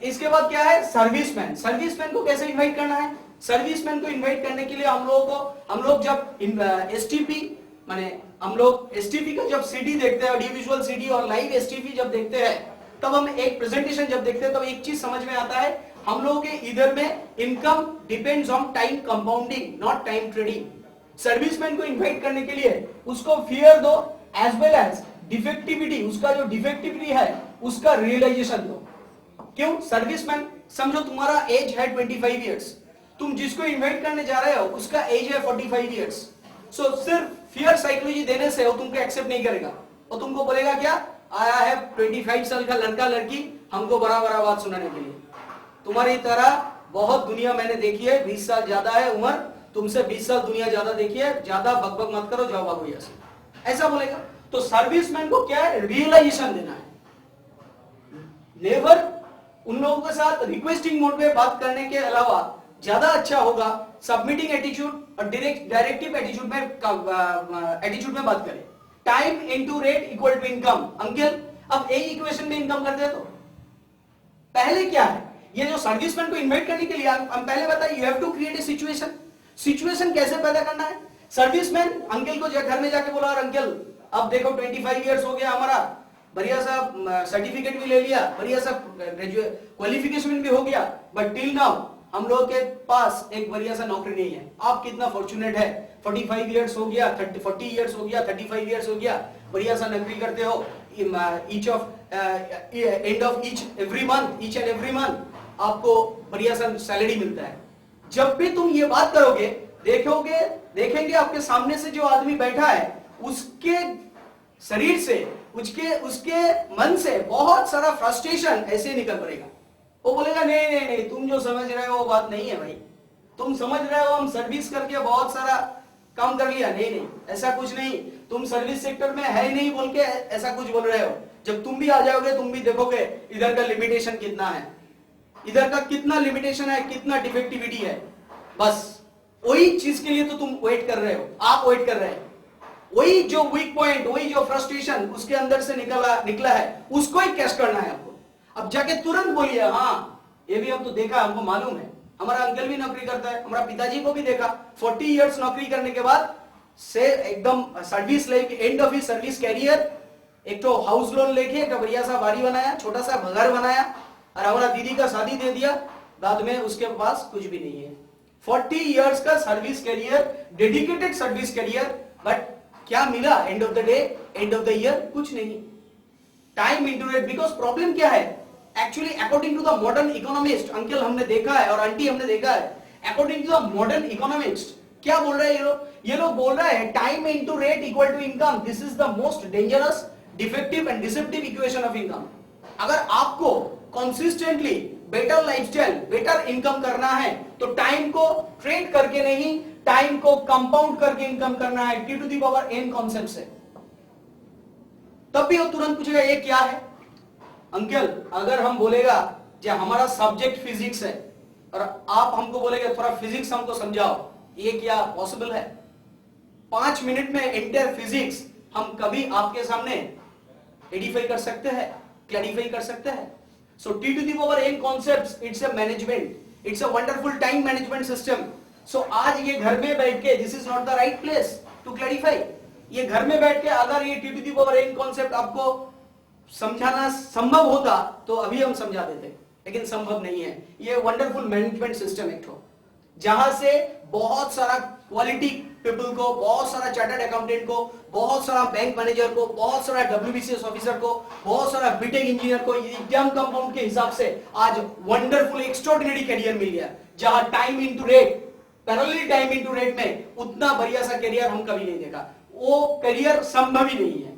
इसके बाद क्या है? सर्विसमैन को कैसे इनवाइट करना है? सर्विसमैन को इनवाइट करने के लिए हम लोग जब एसटीपी माने हम लोग एसटीपी का जब सीडी देखते हैं, ऑडियो विजुअल सीडी और लाइव एसटीपी जब देखते हैं, तब हम एक प्रेजेंटेशन जब देखते हैं तब एक चीज समझ में आता है, हम लोगों के इधर में income depends on time compounding, not time trading. Serviceman को इनवाइट करने के लिए उसको फियर दो एज वेल एज डिफेक्टिविटी, उसका जो डिफेक्टिविटी है उसका रियलाइजेशन दो। क्यों? सर्विसमैन समझो तुम्हारा एज है 25 इयर्स, तुम जिसको इन्वाइट करने जा रहे हो उसका एज है 45 इयर्स। सो सिर्फ फियर साइकोलॉजी देने से वो तुमको एक्सेप्ट नहीं करेगा, वो तुमको बोलेगा क्या, आया है 25 साल का लड़का लड़की हमको बड़ा बड़ा बात सुनाने के लिए। तुम्हारी तरह बहुत दुनिया मैंने देखी है, 20 साल ज्यादा है उम्र, तुमसे 20 साल दुनिया ज्यादा देखी है, ज्यादा बकबक मत करो, जाओ भागो यहाँ से, ऐसा बोलेगा। तो सर्विसमैन को क्या है, रियलाइजेशन देना है। नेवर उन लोगों के साथ रिक्वेस्टिंग मोड में बात करने के अलावा ज्यादा अच्छा होगा सबमिटिंग एटीट्यूड और डायरेक्टिव एटीट्यूड में बात करें। Time into rate equal to income. Uncle अब एक इक्वेशन में इनकम कर दे तो पहले क्या है, ये जो सर्विसमैन को इन्वाइट करने के लिए हम पहले बताए, you have to create a situation. Situation कैसे पैदा करना है? सर्विसमैन अंकल को घर में जाके बोला, अंकल अब देखो 25 इयर्स हो गया हमारा, बढ़िया सा सर्टिफिकेट भी ले लिया, बढ़िया सा क्वालिफिकेशन भी हो गया, बट टिल नाउ हम लोग के पास एक बढ़िया सा नौकरी नहीं है। आप कितना फॉर्चुनेट है, 45 इयर्स हो गया, 40 इयर्स हो गया, 35 इयर्स हो गया, बढ़िया सा नौकरी करते हो, each end of each and every month आपको बढ़िया सा सैलरी मिलता है। जब भी तुम ये बात करोगे, देखेंगे आपके सामने से जो आदमी बैठा है उसके शरीर से, उसके मन से बहुत सारा फ्रस्ट्रेशन ऐसे निकल पड़ेगा। वो बोलेगा नहीं, तुम जो समझ रहे हो वो बात नहीं है भाई, तुम समझ रहे हो हम सर्विस करके बहुत सारा काम कर लिया, नहीं, ऐसा कुछ नहीं, तुम सर्विस सेक्टर में है नहीं बोल के ऐसा कुछ बोल रहे हो। जब तुम भी आ जाओगे तुम भी देखोगे इधर का लिमिटेशन कितना है, इधर का कितना लिमिटेशन है, कितना डिफेक्टिविटी है। बस वही चीज के लिए तो तुम वेट कर रहे हो, आप वेट कर रहे हो, वही जो वीक पॉइंट, वही जो फ्रस्ट्रेशन उसके अंदर से निकला है, उसको ही कैच करना है आपको। अब जाके तुरंत बोलिए, हाँ ये भी हम तो देखा, हमको मालूम है, हमारा अंकल भी नौकरी करता है, हमारा पिताजी को भी देखा, 40 इयर्स नौकरी करने के बाद से एकदम service life end of his service career, एक तो हाउस लोन लेके एक बढ़िया सा बाड़ी बनाया, छोटा सा घर बनाया, और हमारा दीदी का शादी दे दिया, बाद में उसके पास कुछ भी नहीं है। 40 इयर्स का service career, dedicated service career, but क्या मिला end of the day, end of the year? कुछ नहीं। Time into rate, because problem क्या है actually, according to the modern economist, uncle हमने देखा है और आंटी हमने देखा है, according to the modern economist क्या बोल रहे हैं ये लोग बोल रहे हैं time into rate equal to income. This is the most dangerous, defective and deceptive equation of income. अगर आपको consistently better lifestyle, better income करना है तो टाइम को ट्रेड करके नहीं, टाइम को कंपाउंड करके इनकम करना है, T to the power N concept से। तब भी वो तुरंत पूछेगा ये क्या है अंकल। अगर हम बोलेगा जो हमारा सब्जेक्ट फिजिक्स है और आप हमको बोलेगे थोड़ा फिजिक्स हमको समझाओ, ये क्या पॉसिबल है? 5 मिनट में एंटायर फिजिक्स हम कभी आपके सामने एडिफाई कर सकते हैं, क्लैरिफाई कर सकते हैं। So T to the power N concepts, it's a management, it's a wonderful time management system. So आज ये घर में बैठ के, this is not the right place to clarify. ये घर में बैठ के अगर ये T to the power N concept आपको समझाना संभव होता तो अभी हम समझा देते, लेकिन संभव नहीं है। ये वंडरफुल मैनेजमेंट सिस्टम एक तो, जहां से बहुत सारा क्वालिटी पीपल को, बहुत सारा चार्टर्ड अकाउंटेंट को, बहुत सारा बैंक मैनेजर को, बहुत सारा डब्ल्यूबीसीएस ऑफिसर को, बहुत सारा बीटेक इंजीनियर को एग्जाम कंपाउंड के हिसाब से आज वंडरफुल एक्स्ट्राऑर्डिनरी करियर मिल गया, जहां time into rate, parallel time into rate में उतना बढ़िया सा करियर हम कभी नहीं देखा। वो करियर संभव ही नहीं है,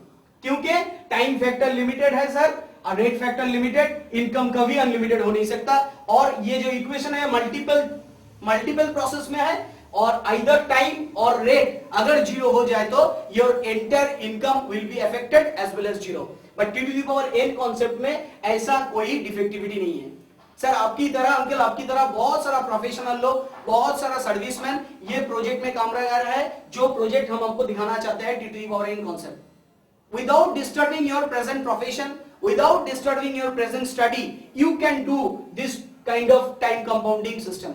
क्योंकि टाइम फैक्टर लिमिटेड है सर, और रेट फैक्टर लिमिटेड, इनकम कभी अनलिमिटेड हो नहीं सकता। और ये जो इक्वेशन है मल्टीपल प्रोसेस में है, और आइदर टाइम और रेट अगर जीरो हो जाए तो your entire income will be affected as well as zero. But T to the power N concept में ऐसा कोई डिफेक्टिविटी नहीं है सर। आपकी तरह अंकल, आपकी तरह बहुत सारा प्रोफेशनल लोग, बहुत सारा सर्विसमैन ये प्रोजेक्ट में काम कर रहा है, जो प्रोजेक्ट हम आपको दिखाना चाहते हैं T to the power N concept. Without disturbing your present profession, without disturbing your present study, you can do this kind of time compounding system.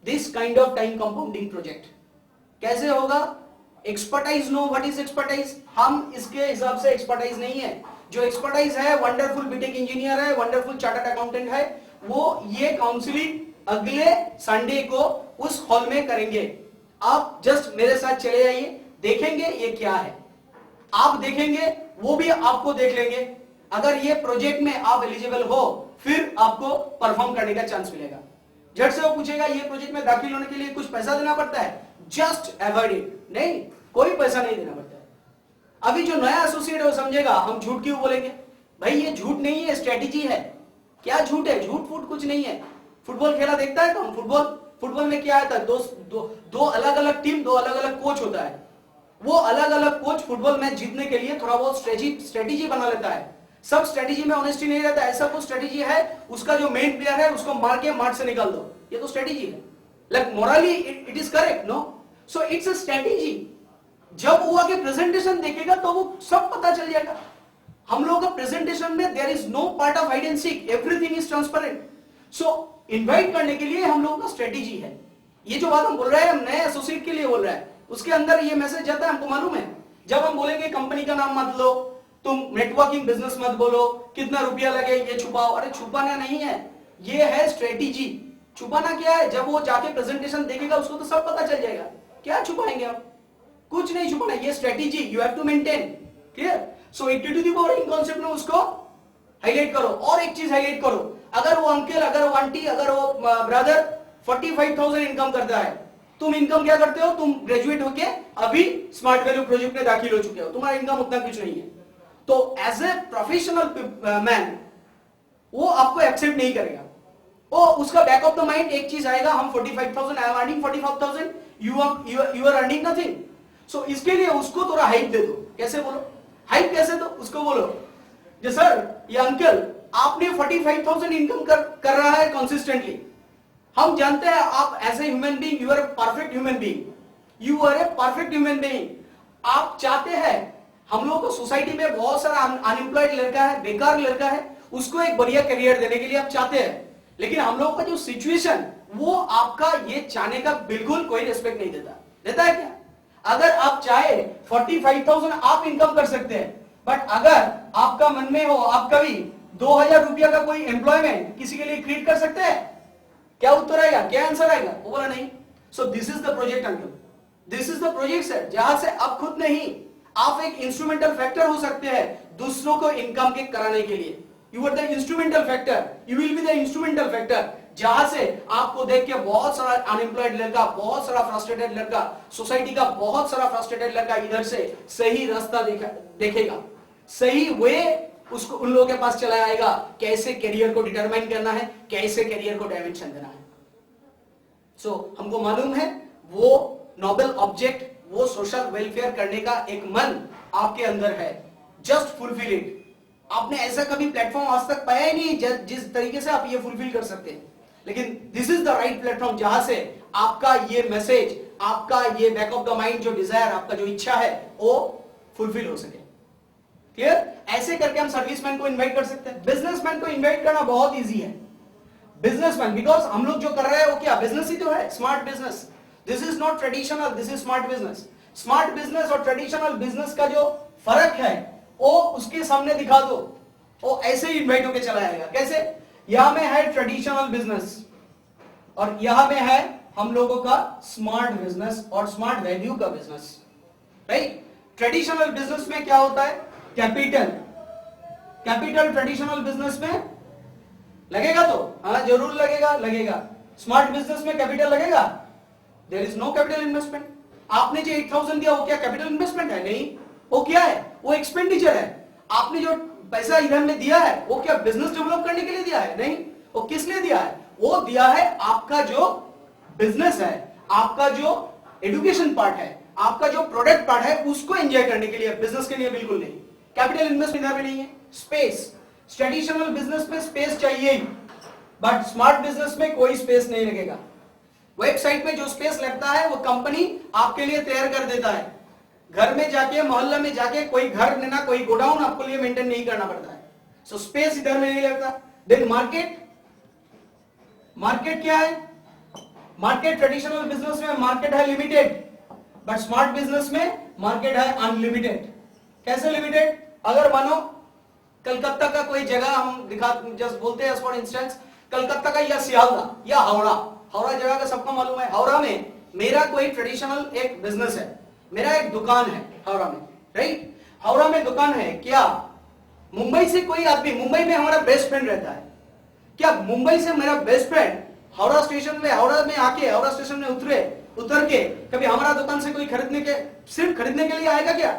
This kind of time compounding project. कैसे होगा? Expertise know what is expertise? हम इसके हिसाब से expertise नहीं है। जो expertise है, वंडरफुल बीटेक इंजीनियर है, वंडरफुल चार्टर्ड अकाउंटेंट है, वो ये काउंसलिंग अगले संडे को उस हॉल में करेंगे। आप जस्ट मेरे साथ चले आइए, देखेंगे ये क्या है, आप देखेंगे, वो भी आपको देख लेंगे। अगर ये प्रोजेक्ट में आप एलिजिबल हो, फिर आपको परफॉर्म करने का चांस मिलेगा। झट से वो पूछेगा ये प्रोजेक्ट में दाखिल होने के लिए कुछ पैसा देना पड़ता है? Just avoid it. नहीं, कोई पैसा नहीं देना पड़ता है। अभी जो नया एसोसिएट है वो समझेगा हम झूठ क्यों बोलेंगे। भाई ये झूठ नहीं है, स्ट्रेटेजी है। क्या झूठ है? झूठ फूट कुछ नहीं है। फुटबॉल खेला देखता है कौन? फुटबॉल में क्या आता है? दो अलग अलग टीम, दो अलग अलग कोच होता है। वो अलग अलग कोच फुटबॉल मैच जीतने के लिए थोड़ा बहुत स्ट्रेटेजी बना लेता है। सब स्ट्रेटेजी में ऑनेस्टी नहीं रहता। ऐसा कुछ स्ट्रेटेजी है, उसका जो मेन प्लेयर है उसको मार के मार्ट से निकाल दो, ये तो स्ट्रेटेजी है। Like morally it is correct, no? So it's a strategy. जब वो आगे प्रेजेंटेशन देखेगा तो वो सब पता चल जाएगा। हम लोगों का प्रेजेंटेशन में there is no part of hide and seek, everything is transparent. So invite करने के लिए हम लोगों का स्ट्रेटेजी है। ये जो बात हम बोल रहे हैं, हम नए एसोसिएट के लिए बोल रहे हैं, उसके अंदर ये मैसेज जाता है, हमको मालूम है। जब हम बोलेंगे कंपनी का नाम मत लो, तुम नेटवर्किंग बिजनेस मत बोलो, कितना रुपया लगे ये छुपाओ, अरे छुपाना नहीं है, ये है स्ट्रेटेजी। छुपाना क्या है? जब वो जाके प्रेजेंटेशन देखेगा उसको तो सब पता चल जाएगा। क्या छुपाएंगे आप? कुछ नहीं छुपाना, ये strategy you have to maintain. Clear? So 80 to the power n concept में उसको हाईलाइट करो। और एक चीज हाईलाइट करो, अगर वो अंकल, अगर वो आंटी, अगर वो ब्रदर 45,000 इनकम करता है, तुम इनकम क्या करते हो? तुम ग्रेजुएट होके अभी स्मार्ट वैल्यू प्रोजेक्ट में दाखिल हो चुके हो, तुम्हारा इनकम उतना कुछ नहीं है। तो एज ए प्रोफेशनल मैन वो आपको एक्सेप्ट नहीं करेगा। वो उसका बैक ऑफ द माइंड एक चीज आएगा, हम 45,000, I am earning 45,000, you are earning nothing. So इसके लिए उसको थोड़ा हाइप दे दो। कैसे बोलो? हाइप कैसे दो? उसको बोलो जो सर, ये अंकल आपने 45,000 इनकम कर रहा है कंसिस्टेंटली। हम जानते हैं आप as a human being you are perfect human being, you are a perfect human being. आप चाहते हैं, हम लोगों को सोसाइटी में बहुत सारा अनएम्प्लॉयड लड़का है, बेकार लड़का है, उसको एक बढ़िया करियर देने के लिए आप चाहते हैं, लेकिन हम लोगों का जो सिचुएशन, वो आपका ये चाहने का बिल्कुल कोई रिस्पेक्ट नहीं देता। देता है क्या? अगर आप चाहे 45,000 आप इनकम कर सकते हैं, बट अगर आपका मन में हो आप कभी 2,000 रुपया का कोई एम्प्लॉयमेंट किसी के लिए क्रिएट कर सकते हैं? क्या उत्तर आएगा? क्या आंसर आएगा? वो बोला नहीं। सो this is the project uncle, this is the project sir, जहां से आप खुद नहीं, आप एक इंस्ट्रूमेंटल फैक्टर हो सकते हैं दूसरों को इनकम के कराने के लिए। You are the instrumental factor, you will be the instrumental factor, जहां से आपको देख के बहुत सारा अनएम्प्लॉयड लड़का, बहुत सारा फ्रस्ट्रेटेड लड़का, सोसाइटी का बहुत सारा फ्रस्ट्रेटेड लड़का इधर से सही रास्ता देखेगा, सही वे उसको उन लोगों के पास चला आएगा, कैसे करियर को डिटरमाइन करना है, कैसे करियर को डायमेंशन देना है। सो हमको मालूम है वो नोबल ऑब्जेक्ट, वो सोशल वेलफेयर करने का एक मन आपके अंदर है। Just fulfil it. आपने ऐसा कभी प्लेटफॉर्म आज तक पाया ही नहीं जिस तरीके से आप ये फुलफिल कर सकते हैं, लेकिन this is the right platform जहां से आपका ये मैसेज, आपका ये बैक ऑफ द माइंड जो डिजायर, आपका जो इच्छा है वो फुलफिल हो सके। क्लियर? ऐसे करके हम सर्विसमैन को इनवाइट कर सकते हैं। बिजनेसमैन को इनवाइट करना बहुत इजी है। बिजनेसमैन, बिकॉज हम लोग जो कर रहे हैं वो क्या बिजनेस ही तो है, smart business. This is not traditional, this is smart business. Smart business और ट्रेडिशनल बिजनेस का जो फर्क है वो उसके सामने दिखा दो, वो ऐसे ही इन्वाइट होकर चला आएगा। कैसे? यहां में है ट्रेडिशनल बिजनेस और यहां में है हम लोगों का स्मार्ट बिजनेस और स्मार्ट वैल्यू का बिजनेस, राइट? ट्रेडिशनल बिजनेस में क्या होता है? कैपिटल। कैपिटल ट्रेडिशनल बिजनेस में लगेगा तो हाँ जरूर लगेगा। स्मार्ट बिजनेस में कैपिटल लगेगा? There is no capital investment. आपने जो 8,000 दिया वो क्या कैपिटल इन्वेस्टमेंट है? नहीं। वो क्या है? वो एक्सपेंडिचर है। आपने जो पैसा इधर में दिया है वो क्या बिजनेस डेवलप करने के लिए दिया है? नहीं। वो किस लिए दिया है? वो दिया है आपका जो बिजनेस है, आपका जो एजुकेशन पार्ट है, आपका जो प्रोडक्ट पार्ट है उसको एंजॉय करने के लिए, बिजनेस के लिए बिल्कुल नहीं। कैपिटल इन्वेस्टमेंट इधर में नहीं है। स्पेस, ट्रेडिशनल बिजनेस में स्पेस चाहिए ही, बट स्मार्ट बिजनेस में कोई स्पेस नहीं लगेगा। वेबसाइट में जो स्पेस लगता है वो कंपनी आपके लिए तैयार कर देता है। घर में जाके, मोहल्ला में जाके कोई घर लेना, कोई गोडाउन आपको लिए मेंटेन नहीं करना पड़ता है। सो स्पेस इधर में नहीं लगता। देन मार्केट, मार्केट क्या है? मार्केट ट्रेडिशनल बिजनेस में मार्केट है लिमिटेड, बट स्मार्ट बिजनेस में मार्केट है अनलिमिटेड। कैसे लिमिटेड? अगर मानो कलकत्ता का कोई जगह हम दिखा जस्ट बोलते हैं फॉर इंस्टेंस कलकत्ता का या सियालदा या हावड़ा, हावड़ा जगह का सबको मालूम है। हावड़ा में मेरा कोई ट्रेडिशनल एक बिजनेस है, मेरा एक दुकान है हावड़ा में, राइट? हावड़ा में दुकान है। क्या मुंबई से कोई आदमी, मुंबई में हमारा बेस्ट फ्रेंड रहता है, क्या मुंबई से मेरा बेस्ट फ्रेंड हावड़ा स्टेशन में, हावड़ा में आके हावड़ा स्टेशन में उतर के कभी हमारा दुकान से कोई सिर्फ खरीदने के लिए आएगा क्या?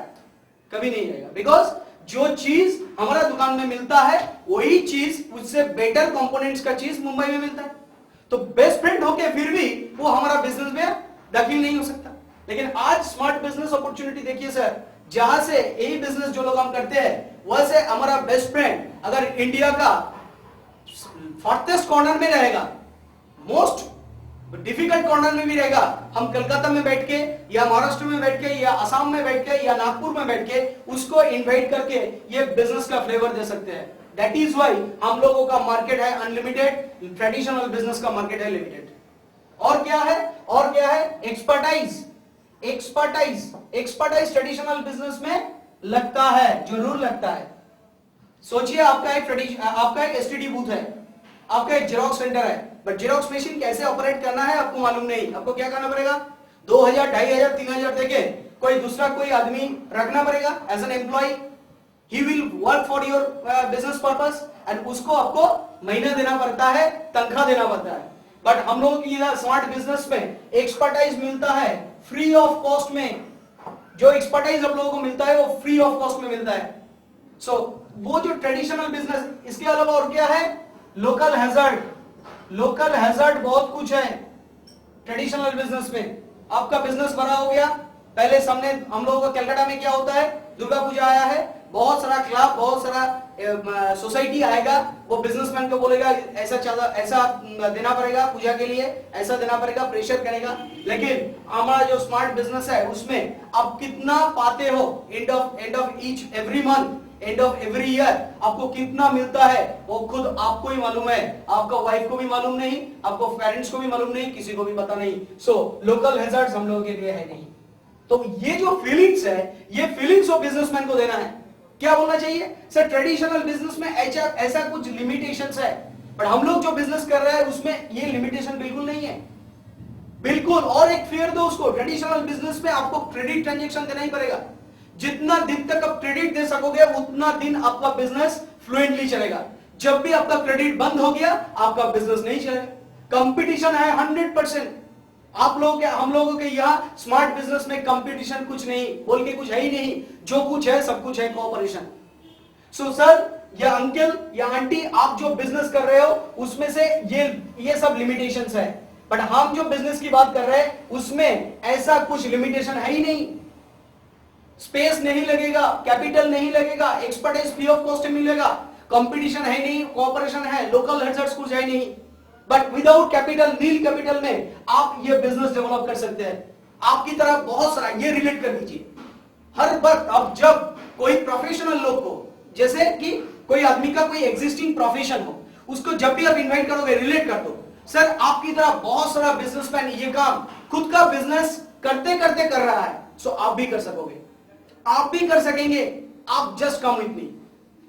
कभी नहीं आएगा। बिकॉज जो चीज हमारा दुकान में मिलता है वही चीज, उससे बेटर कंपोनेंट्स का चीज मुंबई में मिलता है। तो बेस्ट फ्रेंड होके फिर भी वो हमारा बिजनेस में दाखिल नहीं हो सकता। लेकिन आज स्मार्ट बिजनेस अपॉर्चुनिटी देखिए सर, जहां से यही बिजनेस जो लोग हम करते हैं वैसे हमारा बेस्ट फ्रेंड अगर इंडिया का फार्टेस्ट कॉर्नर में रहेगा, मोस्ट डिफिकल्ट कॉर्नर में भी रहेगा, हम कलकत्ता में बैठ के या महाराष्ट्र में बैठ के या असम में बैठ के या नागपुर में बैठ के उसको इनवाइट करके ये बिजनेस का फ्लेवर दे सकते हैं। दैट इज व्हाई हम लोगों का मार्केट है अनलिमिटेड, ट्रेडिशनल बिजनेस का मार्केट है लिमिटेड। और क्या है? और क्या है? एक्सपर्टाइज। एक्सपर्टाइज ट्रेडिशनल बिजनेस में लगता है, जरूर लगता है। सोचिए आपका एक एसटीडी बूथ है, आपका एक जेरोक्स सेंटर है, बट जेरोक्स मशीन कैसे ऑपरेट करना है आपको मालूम नहीं। आपको क्या करना पड़ेगा? 2000, 2500, 3000 देके कोई आदमी रखना पड़ेगा as an employ. He will work for your business purpose and उसको आपको महीना देना पड़ता है, तनख्वाह देना पड़ता है। बट हम लोगों की इधर स्मार्ट बिजनेस में एक्सपर्टाइज मिलता है फ्री ऑफ कॉस्ट में। जो एक्सपर्टाइज हम लोगों को मिलता है वो फ्री ऑफ कॉस्ट में मिलता है। सो वो जो ट्रेडिशनल बिजनेस, इसके अलावा और क्या है? Local hazard. लोकल हैजर्ड बहुत कुछ है ट्रेडिशनल बिजनेस में। आपका बिजनेस बड़ा हो गया, पहले सामने हम लोगों को कलकत्ता में क्या होता है, दुर्गा पूजा आया है, बहुत सारा क्लब, बहुत सारा सोसाइटी आएगा, वो बिजनेसमैन को बोलेगा ऐसा देना पड़ेगा पूजा के लिए, ऐसा देना पड़ेगा, प्रेशर करेगा। लेकिन हमारा जो स्मार्ट बिजनेस है उसमें आप कितना पाते हो end of each every month, end of every year आपको कितना मिलता है वो खुद आपको ही मालूम है, आपका वाइफ को भी मालूम नहीं, आपको पेरेंट्स को भी मालूम नहीं, किसी को भी पता नहीं। सो लोकल हैजर्ड्स हम लोगों के लिए है नहीं। तो ये जो फीलिंग्स है, ये फीलिंग्स ऑफ बिजनेसमैन को देना है। क्या बोलना चाहिए सर? ट्रेडिशनल बिजनेस में ऐसा कुछ लिमिटेशंस है, पर हम लोग जो बिजनेस कर रहे हैं उसमें ये लिमिटेशन बिल्कुल नहीं है, बिल्कुल। और एक फेयर दो उसको, ट्रेडिशनल बिजनेस में आपको क्रेडिट ट्रांजेक्शन देना ही पड़ेगा। जितना दिन तक आप क्रेडिट दे सकोगे उतना दिन आपका बिजनेस फ्लुएंटली चलेगा। जब भी आपका क्रेडिट बंद हो गया आपका बिजनेस नहीं चलेगा। कंपटीशन है 100%। हम लोगों के यहाँ स्मार्ट बिजनेस में कंपटीशन कुछ नहीं, बोल के कुछ है ही नहीं, जो कुछ है सब कुछ है कोऑपरेशन। सो सर या अंकल या आंटी, आप जो बिजनेस कर रहे हो उसमें से ये सब लिमिटेशंस है, बट हम जो बिजनेस की बात कर रहे हैं उसमें ऐसा कुछ लिमिटेशन है ही नहीं। स्पेस नहीं लगेगा, कैपिटल नहीं लगेगा, एक्सपर्टाइज फ्री ऑफ कॉस्ट मिलेगा, कंपटीशन है नहीं, कोऑपरेशन है, लोकल हैजर्ड्स कुछ है नहीं। But without capital, nil capital में आप ये बिजनेस डेवलप कर सकते हैं। आपकी तरह बहुत सारा, ये रिलेट कर दीजिए हर वक्त। अब जब कोई प्रोफेशनल लोग को, जैसे कि कोई आदमी का कोई एग्जिस्टिंग प्रोफेशन हो, उसको जब भी आप इन्वाइट करोगे रिलेट कर दो, सर आपकी तरह बहुत सारा बिजनेसमैन ये काम खुद का बिजनेस करते करते कर रहा है, सो आप भी कर सकोगे, आप भी कर सकेंगे, आप जस्ट कम विथ मी।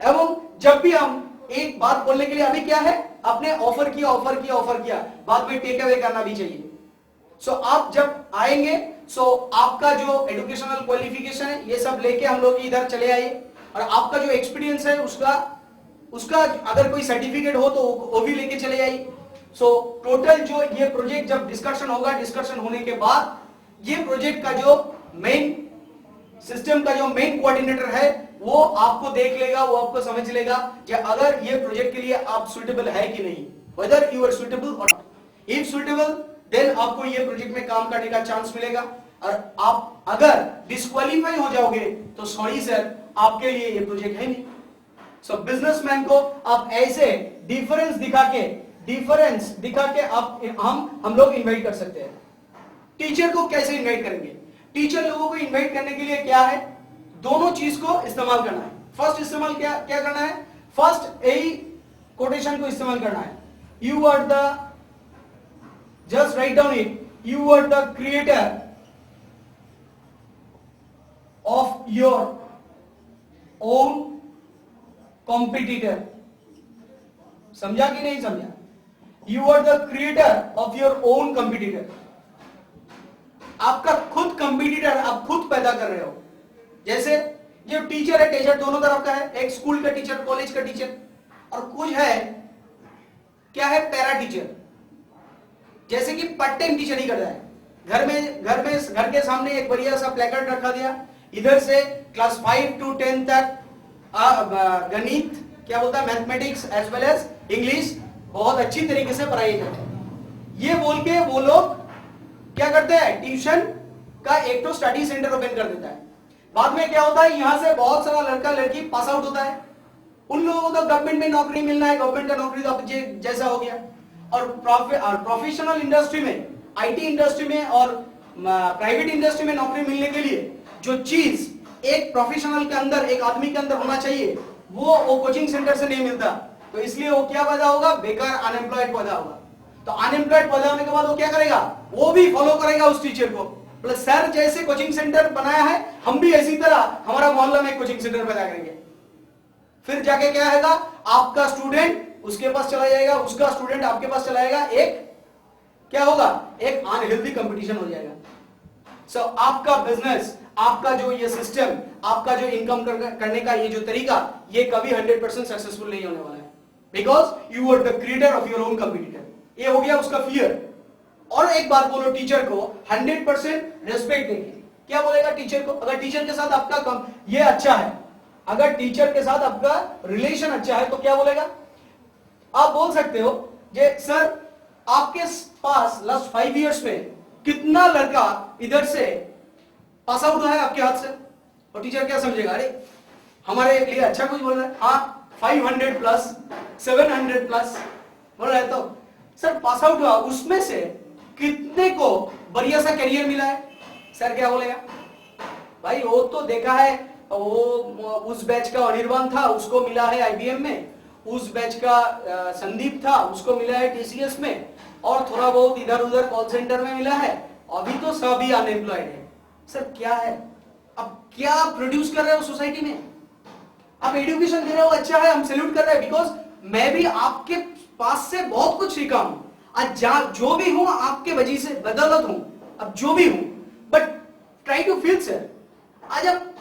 एवं जब भी हम एक बात बोलने के लिए, अभी क्या है, आपने ऑफर किया, बाद में टेक अवे करना भी चाहिए। सो आप जब आएंगे, सो आपका जो एजुकेशनल क्वालिफिकेशन है ये सब लेके हम लोग इधर चले आइए, और आपका जो एक्सपीरियंस है उसका अगर कोई सर्टिफिकेट हो तो वो भी लेके चले आइए। सो टोटल जो ये प्रोजेक्ट जब डिस्कशन होगा, डिस्कशन होने के बाद ये प्रोजेक्ट का जो मेन सिस्टम का जो मेन कोऑर्डिनेटर है वो आपको देख लेगा, वो आपको समझ लेगा कि अगर ये प्रोजेक्ट के लिए आप सुटेबल है कि नहीं, वेदर यू आर सुटेबल और नॉट। इफ सुटेबल देन आपको ये प्रोजेक्ट में काम करने का चांस मिलेगा, और आप अगर डिस्क्वालीफाई हो जाओगे तो सॉरी सर, आपके लिए ये प्रोजेक्ट है नहीं। सो बिजनेसमैन को आप ऐसे डिफरेंस दिखा के आप हम लोग इन्वाइट कर सकते हैं। टीचर को कैसे इन्वाइट करेंगे? टीचर लोगों को इन्वाइट करने के लिए क्या है, दोनों चीज को इस्तेमाल करना है। फर्स्ट इस्तेमाल क्या करना है? फर्स्ट यही कोटेशन को इस्तेमाल करना है, you are the Just write down it. You were the creator of your own competitor. समझा कि नहीं समझा? You are the creator of your own competitor. आपका खुद कंपटीटर आप खुद पैदा कर रहे हो. जैसे ये टीचर है, टीचर दोनों तरफ का है, एक स्कूल का टीचर, कॉलेज का टीचर, और कुछ है क्या है, पैरा टीचर, जैसे कि पार्ट टाइम टीचर ही कर रहा है. घर के सामने एक बढ़िया सा प्लेकार्ड रखा दिया, इधर से क्लास 5 to 10 तक गणित, क्या बोलता है, mathematics as well as English बहुत अच्छी तरीके से पढ़ाई जाते हैं. ये बोल के वो लोग क्या करते हैं, ट्यूशन का एक तो स्टडी सेंटर ओपन कर देता है. बाद में क्या होता है, यहां से बहुत सारा लड़का लड़की पास आउट होता है. उन लोगों को तो गवर्नमेंट में नौकरी मिलना है, गवर्नमेंट का नौकरी तो अब जैसा हो गया. और प्रोफेशनल इंडस्ट्री में, आईटी इंडस्ट्री में और प्राइवेट इंडस्ट्री में नौकरी मिलने के लिए जो चीज एक प्रोफेशनल के अंदर, एक आदमी के अंदर होना चाहिए, वो कोचिंग सेंटर से नहीं मिलता. तो इसलिए वो क्या पैदा होगा, बेकार, अनएम्प्लॉयड पैदा होगा. तो अनएम्प्लॉयड पैदा होने के बाद वो क्या करेगा, वो भी फॉलो करेगा उस टीचर को. प्लस सर जैसे कोचिंग सेंटर बनाया है, हम भी इसी तरह हमारा मोहल्ला में कोचिंग सेंटर पैदा करेंगे. फिर जाके क्या होगा, आपका स्टूडेंट उसके पास चला जाएगा, उसका स्टूडेंट आपके पास चला जाएगा, एक क्या होगा, एक अनहेल्दी कंपटीशन हो जाएगा. सो आपका बिजनेस, आपका जो ये सिस्टम, आपका जो इनकम करने का ये जो तरीका, ये कभी 100% सक्सेसफुल नहीं होने वाला है. Because you are the creator of your own competitor. ये हो गया उसका फियर. और एक बात बोलो टीचर को, 100% रेस्पेक्ट देंगे. क्या बोलेगा टीचर को, अगर टीचर के साथ आपका ये अच्छा है, अगर टीचर के साथ आपका रिलेशन अच्छा है, तो क्या बोलेगा, आप बोल सकते हो जे सर आपके पास लास्ट 5 इयर्स में कितना लड़का इधर से पास आउट हुआ है आपके हाथ से. और टीचर क्या समझेगा, अरे हमारे लिए अच्छा कुछ बोल रहा है, हाँ 500 प्लस 700 प्लस बोल रहा है. तो सर पास आउट हुआ, उसमें से कितने को बढ़िया सा करियर मिला है. सर क्या बोलेगा, भाई वो तो देखा है, वो उस बैच का अनिर्बान था, उसको मिला है आईबीएम में, उस बैच का संदीप था, उसको मिला है टीसीएस में, और थोड़ा बहुत इधर उधर कॉल सेंटर में मिला है, अभी तो सभी अनएम्प्लॉयड है. सर क्या है, अब क्या प्रोड्यूस कर रहे हो सोसाइटी में, आप एजुकेशन दे रहे हो, अच्छा है, हम सैल्यूट कर रहे हैं. बिकॉज मैं भी आपके पास से बहुत कुछ सीखा हूं. आज जो भी हूं आपके वजह से बदौलत हूं, अब जो भी हूं. But try to feel sir, आज आप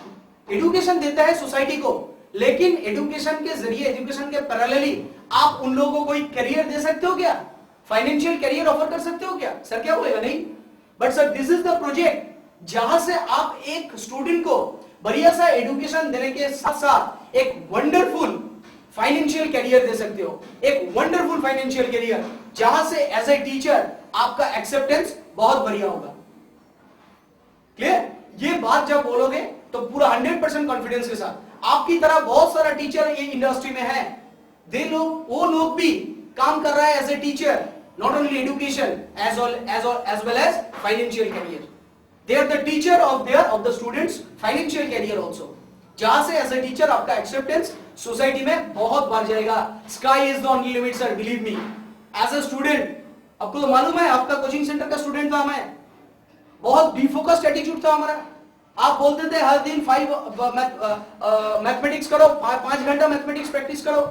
एजुकेशन देता है सोसाइटी को, लेकिन एजुकेशन के जरिए, एजुकेशन के पैरेलली आप उन लोगों को कोई करियर दे सकते हो क्या, फाइनेंशियल करियर ऑफर कर सकते हो क्या. सर क्या बोलेगा, नहीं. But sir this is the project जहां से आप एक स्टूडेंट को बढ़िया सा एजुकेशन देने के साथ साथ एक वंडरफुल फाइनेंशियल करियर दे सकते हो. एक वंडरफुल फाइनेंशियल करियर जहां से एज ए टीचर आपका एक्सेप्टेंस बहुत बढ़िया होगा. क्लियर. ये बात जब बोलोगे तो पूरा 100% कॉन्फिडेंस के साथ, आपकी तरह बहुत सारा टीचर ये इंडस्ट्री में है, वो लोग भी काम कर रहा है as a teacher, not only education as well as financial career. They are the teacher of the students financial career also, जहां से एज ए टीचर आपका एक्सेप्टेंस सोसाइटी में बहुत बढ़ जाएगा. Sky is the only limit sir, believe me. As a student आपको तो मालूम है, आपका कोचिंग सेंटर का स्टूडेंट था मैं, बहुत डिफोकस्ड एटीट्यूड था हमारा. आप बोलते थे हर दिन 5 मैथमेटिक्स करो, 5 घंटा मैथमेटिक्स प्रैक्टिस करो,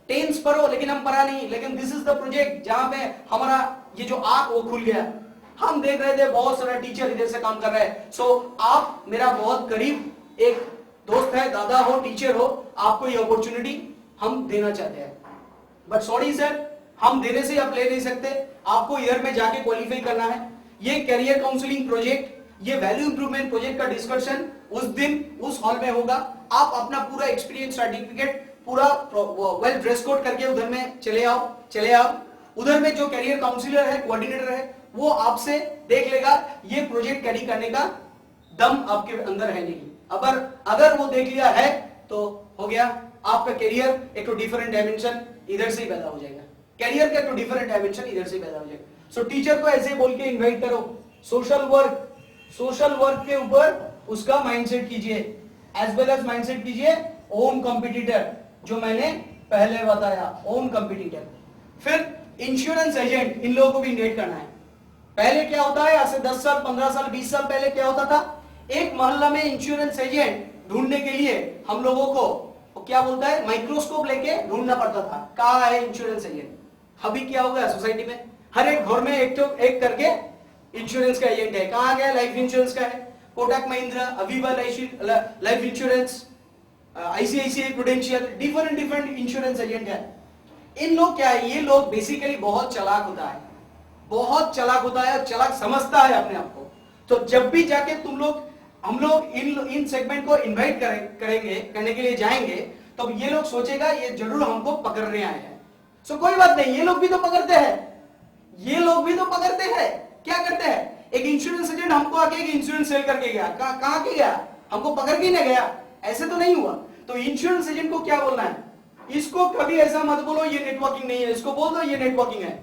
टेंस पढ़ो, लेकिन हम पढ़ा नहीं. लेकिन दिस इज द प्रोजेक्ट जहां पे हमारा ये जो आंख वो खुल गया. हम देख रहे थे बहुत सारा टीचर इधर से काम कर रहे हैं. सो आप मेरा बहुत करीब एक दोस्त है, दादा हो, टीचर हो, आपको ये अपॉर्चुनिटी हम देना चाहते हैं. बट सॉरी सर, हम देने से आप ले नहीं सकते, आपको ईयर में जाके क्वालिफाई करना है. ये करियर काउंसलिंग प्रोजेक्ट, ये वैल्यू इंप्रूवमेंट प्रोजेक्ट का डिस्कशन उस दिन उस हॉल में होगा. आप अपना पूरा एक्सपीरियंस सर्टिफिकेट, पूरा वेल ड्रेस कोड करके उधर में चले आओ. उधर में जो करियर काउंसलर है, कोऑर्डिनेटर है, वो आपसे देख लेगा ये प्रोजेक्ट कैरी करने का दम आपके अंदर है नहीं. अगर वो देख लिया है तो हो गया, आपका करियर एक तो डिफरेंट डायमेंशन इधर से ही पैदा हो जाएगा. करियर का तो डिफरेंट डायमेंशन इधर से पैदा हो जाएगा. सो टीचर को ऐसे बोल के इनवाइट करो, सोशल वर्क के ऊपर उसका माइंडसेट कीजिए, एज वेल एज माइंडसेट कीजिए ओन कॉम्पिटिटर, जो मैंने पहले बताया, ओन कॉम्पिटिटर. फिर इंश्योरेंस एजेंट, इन लोगों को भी इनवाइट करना है. पहले क्या होता है, आज से 10 साल 15 साल 20 साल पहले क्या होता था, एक मोहल्ला में इंश्योरेंस एजेंट ढूंढने के लिए हम लोगों को क्या बोलता है, माइक्रोस्कोप लेके ढूंढना पड़ता था, कहाँ है इंश्योरेंस एजेंट। अभी क्या हो गया सोसाइटी में, हर एक घर में एक करके इंश्योरेंस का एजेंट है। कहाँ गया, लाइफ इंश्योरेंस का है, Kotak Mahindra, Aviva life insurance, ICICI prudential, different insurance agent है। इन लोग क्या है, ये लोग बेसिकली बहुत चालाक होता है, बहुत चालाक होता है और चालाक समझता है अपने आप को। तो जब भी जाके हम लोग इन सेगमेंट को इनवाइट करने के लिए जाएंगे, तो ये लोग सोचेगा ये जरूर हमको पकड़ने आए हैं। सो कोई बात नहीं, ये लोग भी तो पकड़ते हैं, ये लोग भी तो पकड़ते हैं। क्या करते हैं, एक इंश्योरेंस एजेंट हमको आके एक इंश्योरेंस सेल करके गया, कहां के गया, हमको पकड़ के नहीं गया, ऐसे तो नहीं हुआ। तो इंश्योरेंस एजेंट को क्या बोलना है, इसको कभी ऐसा मत बोलो ये नेटवर्किंग नहीं है, इसको बोल दो ये नेटवर्किंग है,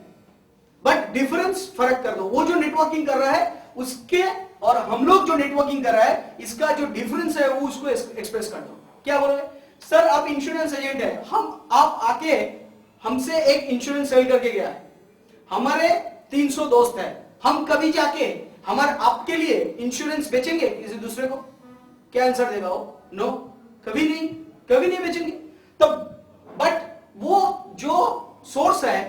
बट डिफरेंस फर्क कर दो। वो जो नेटवर्किंग कर रहा है उसके और हम लोग जो नेटवर्किंग कर रहा है, इसका जो डिफरेंस है वो उसको एक्सप्रेस कर दो। क्या बोलोगे, सर आप इंश्योरेंस एजेंट है, आप आके हमसे एक इंश्योरेंस सेल करके गया है, हमारे 300 दोस्त है, हम कभी जाके आपके लिए इंश्योरेंस बेचेंगे किसी दूसरे को? क्या आंसर देगा वो, नो, कभी नहीं बेचेंगे। तो बट वो जो सोर्स है,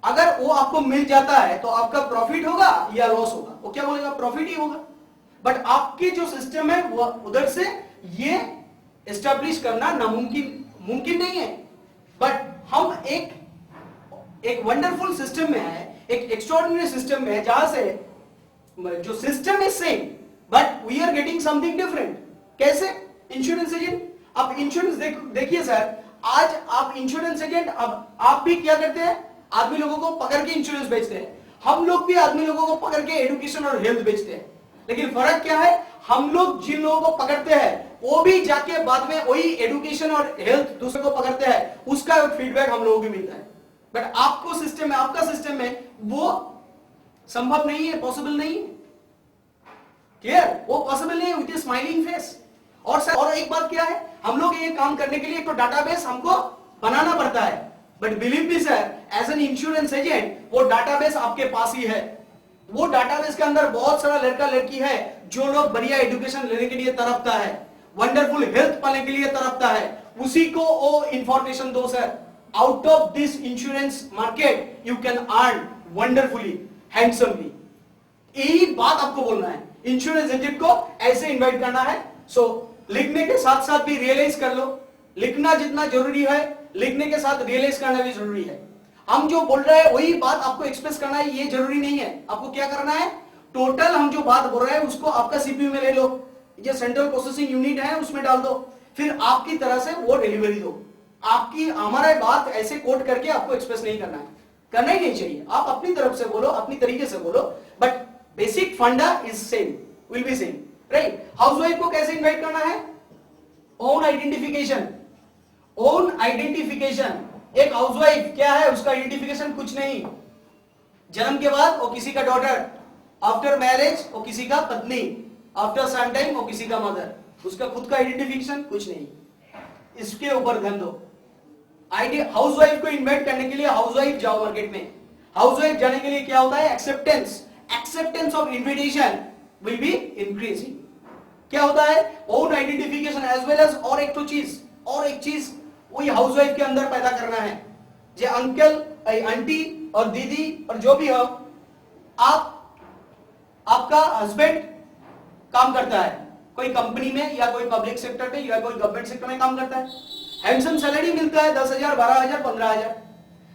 अगर वो आपको मिल जाता है तो आपका प्रॉफिट होगा या लॉस होगा, वो क्या बोलेगा, प्रॉफिट ही होगा। बट आपके जो सिस्टम है वो उधर से ये एस्टेब्लिश करना मुमकिन नहीं है। बट हम एक वंडरफुल सिस्टम में है, एक एक्स्ट्राऑर्डिनरी सिस्टम में है, जहां से जो system is same but we are getting something different. कैसे, इंश्योरेंस एजेंट, आप इंश्योरेंस देखिए सर, आज आप इंश्योरेंस एजेंट, अब आप भी क्या करते हैं, आदमी लोगों को पकड़ के इंश्योरेंस बेचते हैं, हम लोग भी आदमी लोगों को पकड़ के एजुकेशन और हेल्थ बेचते हैं। लेकिन फर्क क्या है, हम लोग जिन लोगों को पकड़ते हैं वो भी जाके बाद में वही एजुकेशन और हेल्थ दूसरे को पकड़ते हैं, उसका फीडबैक हम लोगों को मिलता है। बट आपको सिस्टम में, आपका सिस्टम में वो संभव नहीं है, पॉसिबल नहीं है। क्लियर, वो पॉसिबल नहीं है विद स्माइलिंग फेस। और सर और एक बात क्या है, हम लोग ये काम करने के लिए एक तो डाटाबेस हमको बनाना पड़ता है, but believe me sir, as an insurance agent वो डाटाबेस आपके पास ही है। वो डाटाबेस के अंदर बहुत सारा लड़का लड़की है जो लोग बढ़िया एजुकेशन लेने के लिए तड़पता है, वंडरफुल हेल्थ पाने के लिए तड़पता है, उसी को वो इंफॉर्मेशन दो sir. Out of this insurance market you can earn wonderfully, handsomely. यही बात आपको बोलना है, इंश्योरेंस एजेंट को ऐसे इन्वाइट करना है। सो लिखने के साथ साथ भी रियलाइज कर लो, लिखना जितना जरूरी है लिखने के साथ रियलाइज करना भी जरूरी है। हम जो बोल रहे हैं वही बात आपको एक्सप्रेस करना है, ये जरूरी नहीं है। आपको क्या करना है, टोटल हम जो बात बोल रहे हैं उसको आपका सीपीयू में ले लो, जो सेंट्रल प्रोसेसिंग यूनिट है उसमें डाल दो, फिर आपकी तरह से वो डिलीवरी दो। आपकी हमारा बात ऐसे कोट करके आपको एक्सप्रेस नहीं करना है, करना ही नहीं चाहिए। आप अपनी तरफ से बोलो, अपनी तरीके से बोलो, बट बेसिक फंडा is same, will be same, right. Housewife को कैसे इन्वाइट करना है, ओन आइडेंटिफिकेशन। ओन आइडेंटिफिकेशन, एक हाउसवाइफ क्या है, उसका आइडेंटिफिकेशन कुछ नहीं। जन्म के बाद वो किसी का डॉटर, आफ्टर मैरिज वो किसी का पत्नी, आफ्टर सम टाइम वो किसी का मदर, उसका खुद का आइडेंटिफिकेशन कुछ नहीं। इसके ऊपर ध्यान दो। हाउसवाइफ को इन्वाइट करने के लिए हाउसवाइफ जाओ मार्केट में। हाउसवाइफ जाने के लिए क्या होता है, acceptance of invitation will be increasing. क्या होता है, own identification as well as और एक चीज वही हाउसवाइफ के अंदर पैदा करना है। जो अंकल, आंटी और दीदी और जो भी हो, आपका हस्बैंड काम करता है कोई कंपनी में या कोई पब्लिक सेक्टर में या कोई गवर्नमेंट सेक्टर में काम करता है, हैंडसम सैलरी मिलता है 10,000 12,000 15,000।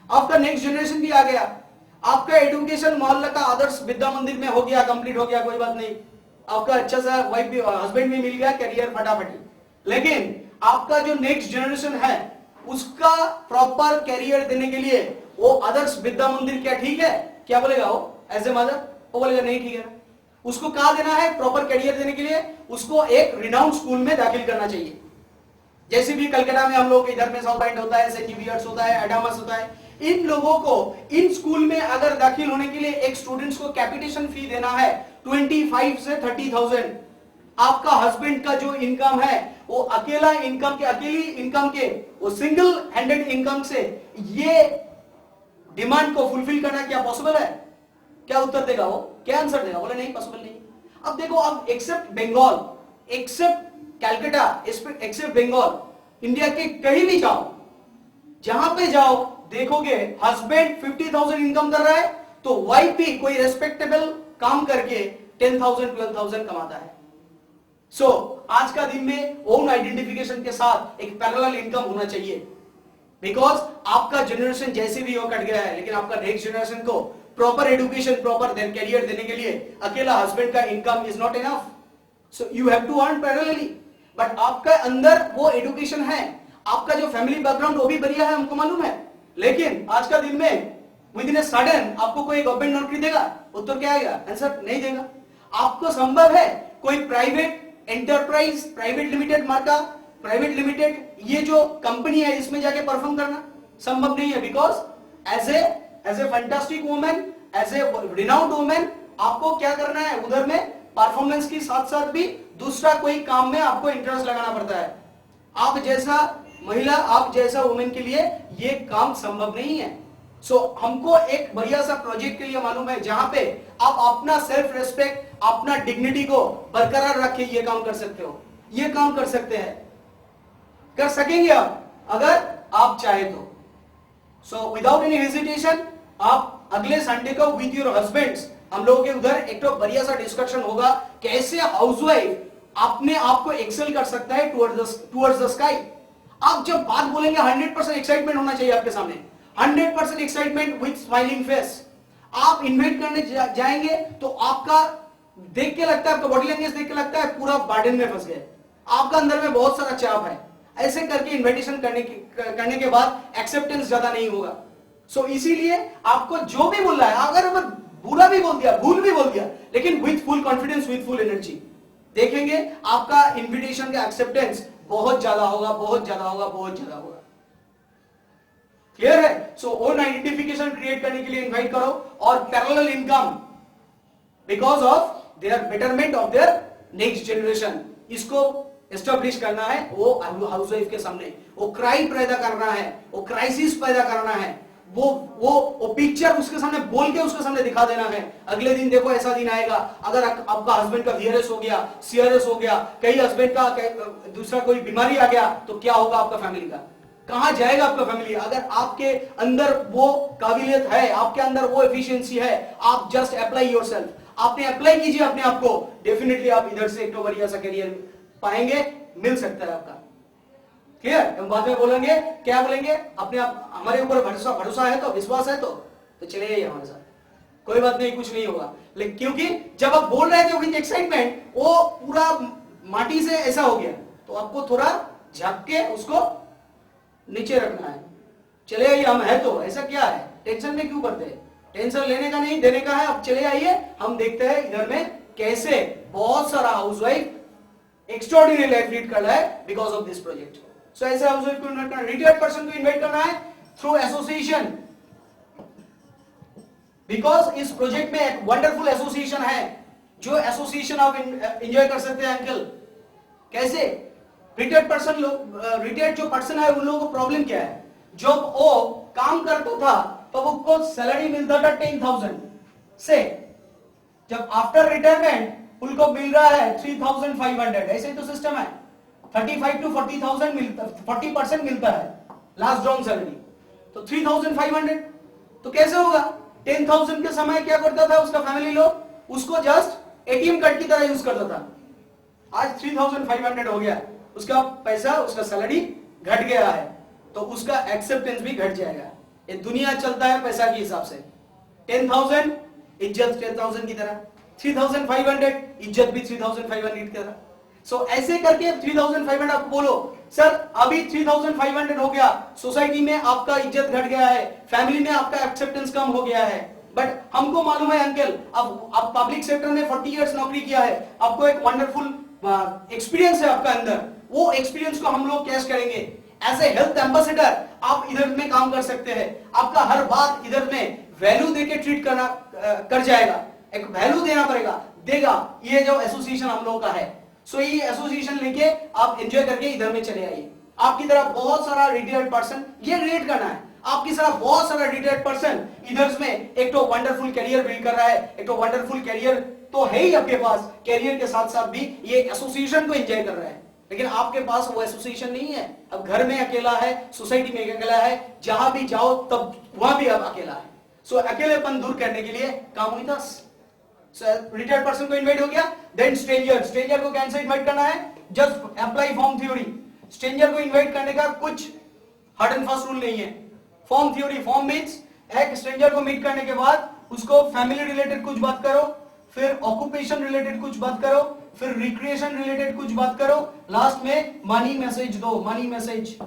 आपका नेक्स्ट जनरेशन भी आ गया, आपका एजुकेशन मोहल्ला का आदर्श विद्या मंदिर में हो गया, कंप्लीट हो गया, कोई बात नहीं, आपका अच्छा सा वाइफ भी, हस्बैंड भी मिल गया, करियर फटाफटी। लेकिन आपका जो नेक्स्ट जनरेशन है उसका प्रॉपर कैरियर देने के लिए वो आदर्श विद्या मंदिर क्या ठीक है, क्या बोलेगा वो एज ए मदर, वो बोलेगा नहीं ठीक है। उसको कहा देना है प्रॉपर कैरियर देने के लिए, उसको एक रिनाउंड स्कूल में दाखिल करना चाहिए। जैसे भी कलकत्ता में हम लोग इधर में साउथ पॉइंट होता है, सेंट होता है, एडामस होता है, इन लोगों को इन स्कूल में अगर दाखिल होने के लिए एक स्टूडेंट्स को कैपिटेशन फी देना है 25 से 30,000। आपका हस्बैंड का जो इनकम है वो अकेली इनकम के वो सिंगल हैंडेड इनकम से ये डिमांड को फुलफिल करना क्या पॉसिबल है? क्या उत्तर देगा वो, क्या आंसर देगा? बोले नहीं, पॉसिबल नहीं। अब देखो, अब except Bengal, except Calcutta, except Bengal, India के कहीं भी जाओ, जहां पे जाओ देखोगे हस्बैंड 50,000 इनकम कर रहा है तो वाइफ भी कोई रेस्पेक्टेबल काम करके 10,000 12,000 कमाता है। सो आज का दिन में ओन आइडेंटिफिकेशन के साथ एक पैरेलल इनकम होना चाहिए, बिकॉज आपका जनरेशन जैसे भी हो कट गया है, लेकिन आपका नेक्स्ट जनरेशन को प्रॉपर एजुकेशन, प्रॉपर कैरियर देने के लिए अकेला हस्बैंड का income is not enough, so you have to earn parallelly. But आपका अंदर वो एजुकेशन है, आपका जो फैमिली बैकग्राउंड वो भी बढ़िया है, हमको मालूम है, लेकिन आज का दिन में विद इन ए सडन आपको कोई गवर्नमेंट नौकरी देगा? उत्तर क्या आएगा? आंसर नहीं देगा। आपको संभव है कोई प्राइवेट एंटरप्राइज, प्राइवेट लिमिटेड मार्का, प्राइवेट लिमिटेड ये जो कंपनी है इसमें जाके परफॉर्म करना? संभव नहीं है, because as a fantastic women, as a renowned women, आपको क्या करना है उधर में, परफॉर्मेंस के साथ साथ भी दूसरा कोई काम में आपको इंटरेस्ट लगाना पड़ता है। आप जैसा महिला, आप जैसा वुमेन के लिए ये काम संभव नहीं है। सो हमको एक बढ़िया सा प्रोजेक्ट के लिए मालूम है जहां पे आप अपना सेल्फ रेस्पेक्ट, अपना डिग्निटी को बरकरार रख के ये काम कर सकते हो, ये काम कर सकते हैं, कर सकेंगे आप अगर आप चाहे तो। सो विदाउट एनी हेजिटेशन आप अगले संडे को विद योर हस्बैंड्स हम लोगों के उधर एक तो बढ़िया सा डिस्कशन होगा, कैसे हाउसवाइफ अपने आप को एक्सेल कर सकता है टुवर्ड्स द स्काई। आप जब बात बोलेंगे 100% एक्साइटमेंट होना चाहिए आपके सामने, 100% एक्साइटमेंट विद स्माइलिंग फेस। आप इन्वाइट करने जाएंगे तो आपका देख के लगता है, आपका बॉडी लैंग्वेज देख के लगता है पूरा बार्डन में फंस गए, आपका अंदर में बहुत सारा चाप है। ऐसे करके इन्विटेशन करने के बाद एक्सेप्टेंस ज्यादा नहीं होगा। सो इसीलिए आपको जो भी बोल रहा है, अगर बुरा भी बोल दिया, भूल भी बोल दिया, लेकिन with full confidence, with full energy, देखेंगे आपका इन्विटेशन का एक्सेप्टेंस बहुत ज्यादा होगा, बहुत ज्यादा होगा, बहुत ज्यादा होगा। क्लियर है? सो ओन आइडेंटिफिकेशन क्रिएट करने के लिए इनवाइट करो और parallel income because of their betterment of their next generation, इसको एस्टेब्लिश करना है वो हाउसवाइफ के सामने। वो क्राई पैदा करना है, वो क्राइसिस पैदा करना है, वो पिक्चर उसके सामने बोल के उसके सामने दिखा देना है। अगले दिन देखो ऐसा दिन आएगा, अगर आपका हस्बैंड का वीआरएस हो गया, सीआरएस हो गया, कई हस्बैंड का दूसरा कोई बीमारी आ गया, तो क्या होगा आपका फैमिली का? कहां जाएगा आपका फैमिली? अगर आपके अंदर वो काबिलियत है, आपके अंदर वो एफिशिएंसी है, आप जस्ट अप्लाई योरसेल्फ, आपने अप्लाई कीजिए अपने आप को, डेफिनेटली आप इधर से एक बढ़िया सा करियर पाएंगे, मिल सकता है आपका। क्लियर? हम बाद में बोलेंगे, क्या बोलेंगे? अपने आप हमारे ऊपर भरोसा है तो, विश्वास है तो चले जाइए हमारे साथ, कोई बात नहीं, कुछ नहीं होगा। लेकिन क्योंकि जब आप बोल रहे थे विद एक्साइटमेंट, वो पूरा माटी से ऐसा हो गया, तो आपको थोड़ा झक के उसको नीचे रखना है। चले आइए, हम है तो, ऐसा क्या है, टेंशन में क्यों करते हैं? टेंशन लेने का नहीं, देने का है। अब चले आइए, हम देखते हैं इधर में कैसे बहुत सारा हाउसवाइफ एक्स्ट्राऑर्डिनरी लाइफ लीड कर रहा है बिकॉज ऑफ दिस प्रोजेक्ट। सो ऐसे हाउसवाइफ को इन्वाइट करना, रिटायर्ड पर्सन को इन्वाइट करना है थ्रू एसोसिएशन, बिकॉज इस प्रोजेक्ट में एक वंडरफुल एसोसिएशन है, जो एसोसिएशन आप एंजॉय कर सकते हैं। अंकल कैसे? रिटायर्ड पर्सन लोग, रिटायर्ड जो पर्सन है उन लोगों को प्रॉब्लम क्या है? जब वो काम करता था तो उनको सैलरी मिलता था 10,000 से, जब आफ्टर रिटायरमेंट उनको मिल रहा है 3,500। ऐसे तो सिस्टम है, 35 to 40,000 मिलता, 40% मिलता है लास्ट ड्रॉन सैलरी, तो 3,500 तो कैसे होगा? 10,000 के समय क्या करता था उसका फैमिली लोग, उसको जस्ट एटीएम कार्ड की तरह यूज करता था। आज 3,500 हो गया, उसका पैसा, उसका सैलरी घट गया है, तो उसका एक्सेप्टेंस भी घट जाएगा। ये दुनिया चलता है पैसा के हिसाब से। 10,000 इज्जत 10,000 की तरह, 3,500 इज्जत भी 3,500 की तरह। सो ऐसे करके 3,500 आप बोलो, सर अभी 3,500 हो गया, सोसाइटी में आपका इज्जत घट गया है, फैमिली में आपका एक्सेप्टेंस कम हो गया है। बट हमको मालूम है अंकल, अब आप पब्लिक सेक्टर में 40 इयर्स नौकरी किया है, आपको एक वंडरफुल एक्सपीरियंस है आपका अंदर, वो एक्सपीरियंस को हम लोग कैश करेंगे। एज ए हेल्थ एम्बेसडर आप इधर में काम कर सकते हैं, आपका हर बात इधर में वैल्यू देके ट्रीट करना कर जाएगा, एक वैल्यू देना पड़ेगा, देगा ये जो एसोसिएशन हम लोगों का है। सो ये एसोसिएशन लेके आप एंजॉय करके इधर में चले आइए। आपकी तरह बहुत सारा रिटायर्ड पर्सन ये क्रिएट करना है। आपकी तरह बहुत सारा रिटायर्ड पर्सन इधर में एक तो वंडरफुल करियर बिल्ड कर रहा है, एक तो वंडरफुल करियर तो है ही आपके पास, करियर के साथ साथ भी ये एसोसिएशन को एंजॉय कर रहा है, लेकिन आपके पास वो एसोसिएशन नहीं है। अब घर में अकेला है, सोसाइटी में अकेला है, जहां भी जाओ तब वहां भी अब अकेला है। सो अकेलेपन दूर करने के लिए कामुनितास, रिटायर्ड पर्सन को इन्वाइट हो गया। देन स्ट्रेंजर को कैसे इन्वाइट करना है, just apply form theory. Stranger को इन्वाइट करने का कुछ हार्ड एंड फास्ट रूल नहीं है। फॉर्म थ्योरी, फॉर्म मीन्स एक स्ट्रेंजर को मीट करने के बाद उसको फैमिली रिलेटेड कुछ बात करो, फिर ऑक्यूपेशन रिलेटेड कुछ बात करो, फिर रिक्रिएशन रिलेटेड कुछ बात करो, लास्ट में मनी मैसेज दो, मनी मैसेज।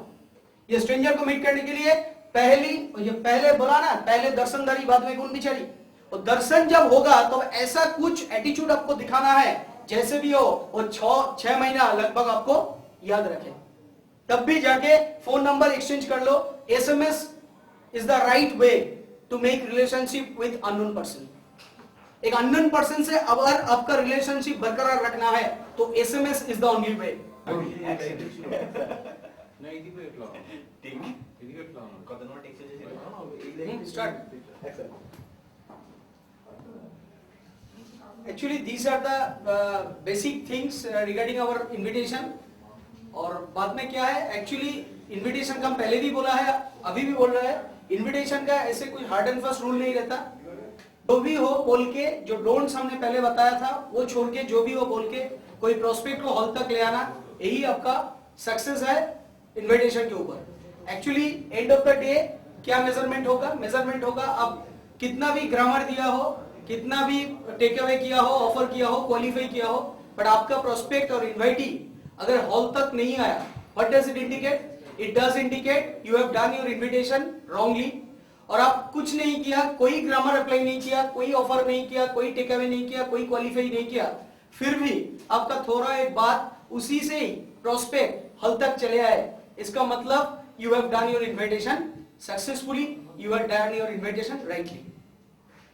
ये स्ट्रेंजर को मीट करने के लिए पहले बोला ना, पहले दर्शनदारी बाद में गुण बिचारी। और दर्शन जब होगा तो ऐसा कुछ एटीट्यूड आपको दिखाना है, जैसे भी हो वो 6 महीना लगभग आपको याद रखे, तब भी जाके फोन नंबर एक्सचेंज कर लो। SMS is the right way to make relationship with unknown person. एक अननोन पर्सन से अगर आपका रिलेशनशिप बरकरार रखना है तो SMS is the only way. Actually, these are the basic things regarding our invitation. और बाद में क्या है, एक्चुअली इनविटेशन का हम पहले भी बोला है, अभी भी बोल रहा है, इनविटेशन का ऐसे कोई हार्ड एंड फास्ट रूल नहीं रहता। जो भी हो बोल के, जो डोंट्स हमने पहले बताया था वो छोड़ के जो भी हो बोल के कोई प्रोस्पेक्ट को हॉल तक ले आना, यही आपका सक्सेस है इनविटेशन के ऊपर। Actually and of the day क्या मेजरमेंट होगा अब कितना भी ग्रामर दिया हो, कितना भी टेक अवे किया हो, ऑफर किया हो, क्वालिफाई किया हो, बट आपका प्रोस्पेक्ट और इन्वाइटी अगर हॉल तक नहीं आया, what does it indicate? It does indicate you have done your invitation wrongly. और आप कुछ नहीं किया, कोई ग्रामर अप्लाई नहीं किया, कोई ऑफर नहीं किया, कोई टेक अवे नहीं किया, कोई क्वालिफाई नहीं किया, फिर भी आपका थोड़ा एक बात उसी से ही प्रोस्पेक्ट हॉल तक चले आए, इसका मतलब you have done your invitation successfully, you have done your invitation rightly.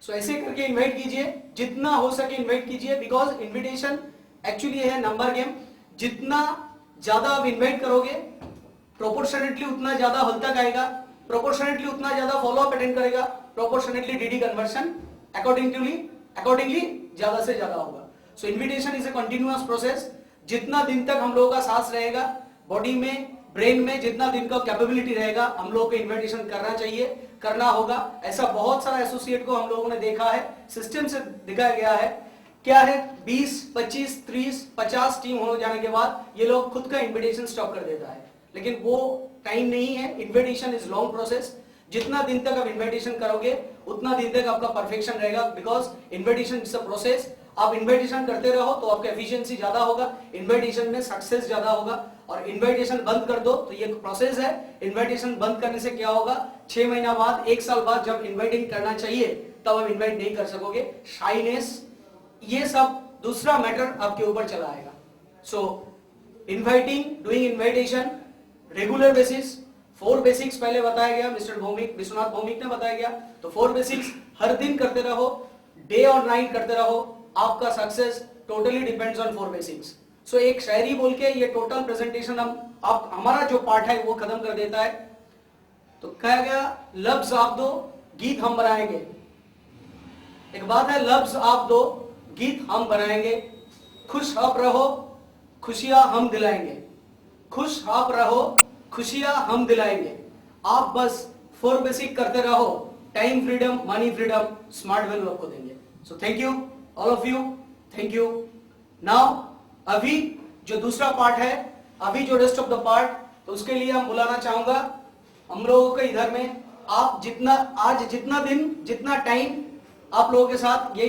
So ऐसे करके इन्वाइट कीजिए, जितना हो सके इन्वाइट कीजिए, बिकॉज इन्विटेशन एक्चुअली है नंबर गेम। जितना ज्यादा आप इन्वाइट करोगे प्रोपोर्शनेटली उतना ज्यादा हॉल तक आएगा, प्रोपोर्शनेटली उतना ज्यादा फॉलो अप अटेंड करेगा, प्रोपोर्शनेटली डीडी कन्वर्शन अकॉर्डिंगली ज्यादा से ज्यादा होगा। So invitation is a continuous process. जितना दिन तक हम लोगों का सांस रहेगा बॉडी में, ब्रेन में, जितना दिन का कैपेबिलिटी रहेगा, हम लोगों को इन्विटेशन करना चाहिए, करना होगा। ऐसा बहुत सारा एसोसिएट को हम लोगों ने देखा है, सिस्टम से दिखाया गया है। क्या है, 20, 25, 30, 50 टीम हो जाने के बाद ये लोग खुद का इन्विटेशन स्टॉप कर देता है, लेकिन वो टाइम नहीं है। Invitation is long process. जितना दिन तक आप इन्विटेशन करोगे उतना दिन तक आपका परफेक्शन रहेगा, because invitation is a process. आप इन्विटेशन करते रहो तो आपका एफिशिएंसी ज्यादा होगा, इन्विटेशन में सक्सेस ज्यादा होगा। और इन्विटेशन बंद कर दो तो ये प्रोसेस है। इन्विटेशन बंद करने से क्या होगा, 6 महीना बाद, 1 साल बाद जब इन्वाइटिंग करना चाहिए तब आप इन्वाइट नहीं कर सकोगे। शाइनेस, ये सब दूसरा मैटर आपके ऊपर चला आएगा। So inviting, doing invitation regular basis, 4 basics पहले बताया गया, मिस्टर भौमिक, विश्वनाथ भौमिक ने बताया गया। तो 4 बेसिक्स हर दिन करते रहो, डे और नाइट करते रहो, आपका success totally depends on 4 basics. So एक शायरी बोल के ये टोटल प्रेजेंटेशन हमारा जो पार्ट है वो खत्म कर देता है। तो कहा गया, लफ्ज आप दो, गीत हम बनाएंगे। एक बात है, लफ्ज आप दो, गीत हम बनाएंगे। खुश आप रहो, खुशियां हम दिलाएंगे। खुश आप रहो, खुशियां हम दिलाएंगे। आप बस 4 बेसिक करते रहो, time freedom, money freedom, smart value आपको देंगे। So thank you all of you, thank you. Now अभी जो दूसरा पार्ट है, अभी जो रेस्ट ऑफ द पार्ट, तो उसके लिए हम बुलाना चाहूंगा हम लोगों के इधर में। आप जितना दिन, जितना टाइम आप लोगों के साथ ये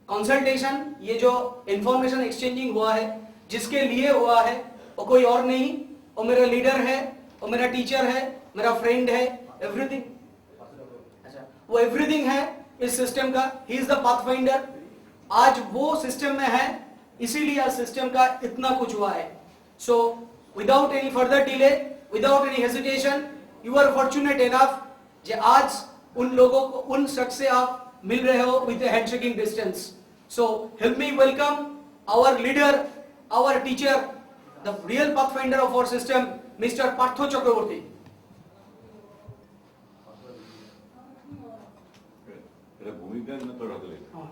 कंसल्टेशन, ये जो इंफॉर्मेशन एक्सचेंजिंग हुआ है, जिसके लिए हुआ है, वो कोई और नहीं, वो मेरा लीडर है, वो मेरा टीचर है, मेरा फ्रेंड है, एवरीथिंग। अच्छा, वो एवरीथिंग है इस सिस्टम का। He is the pathfinder. आज वो सिस्टम में है, इसीलिए आज सिस्टम का इतना कुछ हुआ है। So without any further delay, without any hesitation, you are fortunate enough जे आज उन लोगों को, उन शख्स से आप मिल रहे हो with a handshaking distance. So help me welcome our leader, our teacher, the real pathfinder of our system, mister Partho Chakraborty. એટલે ભૂમિકા ન થોડો લે हाँ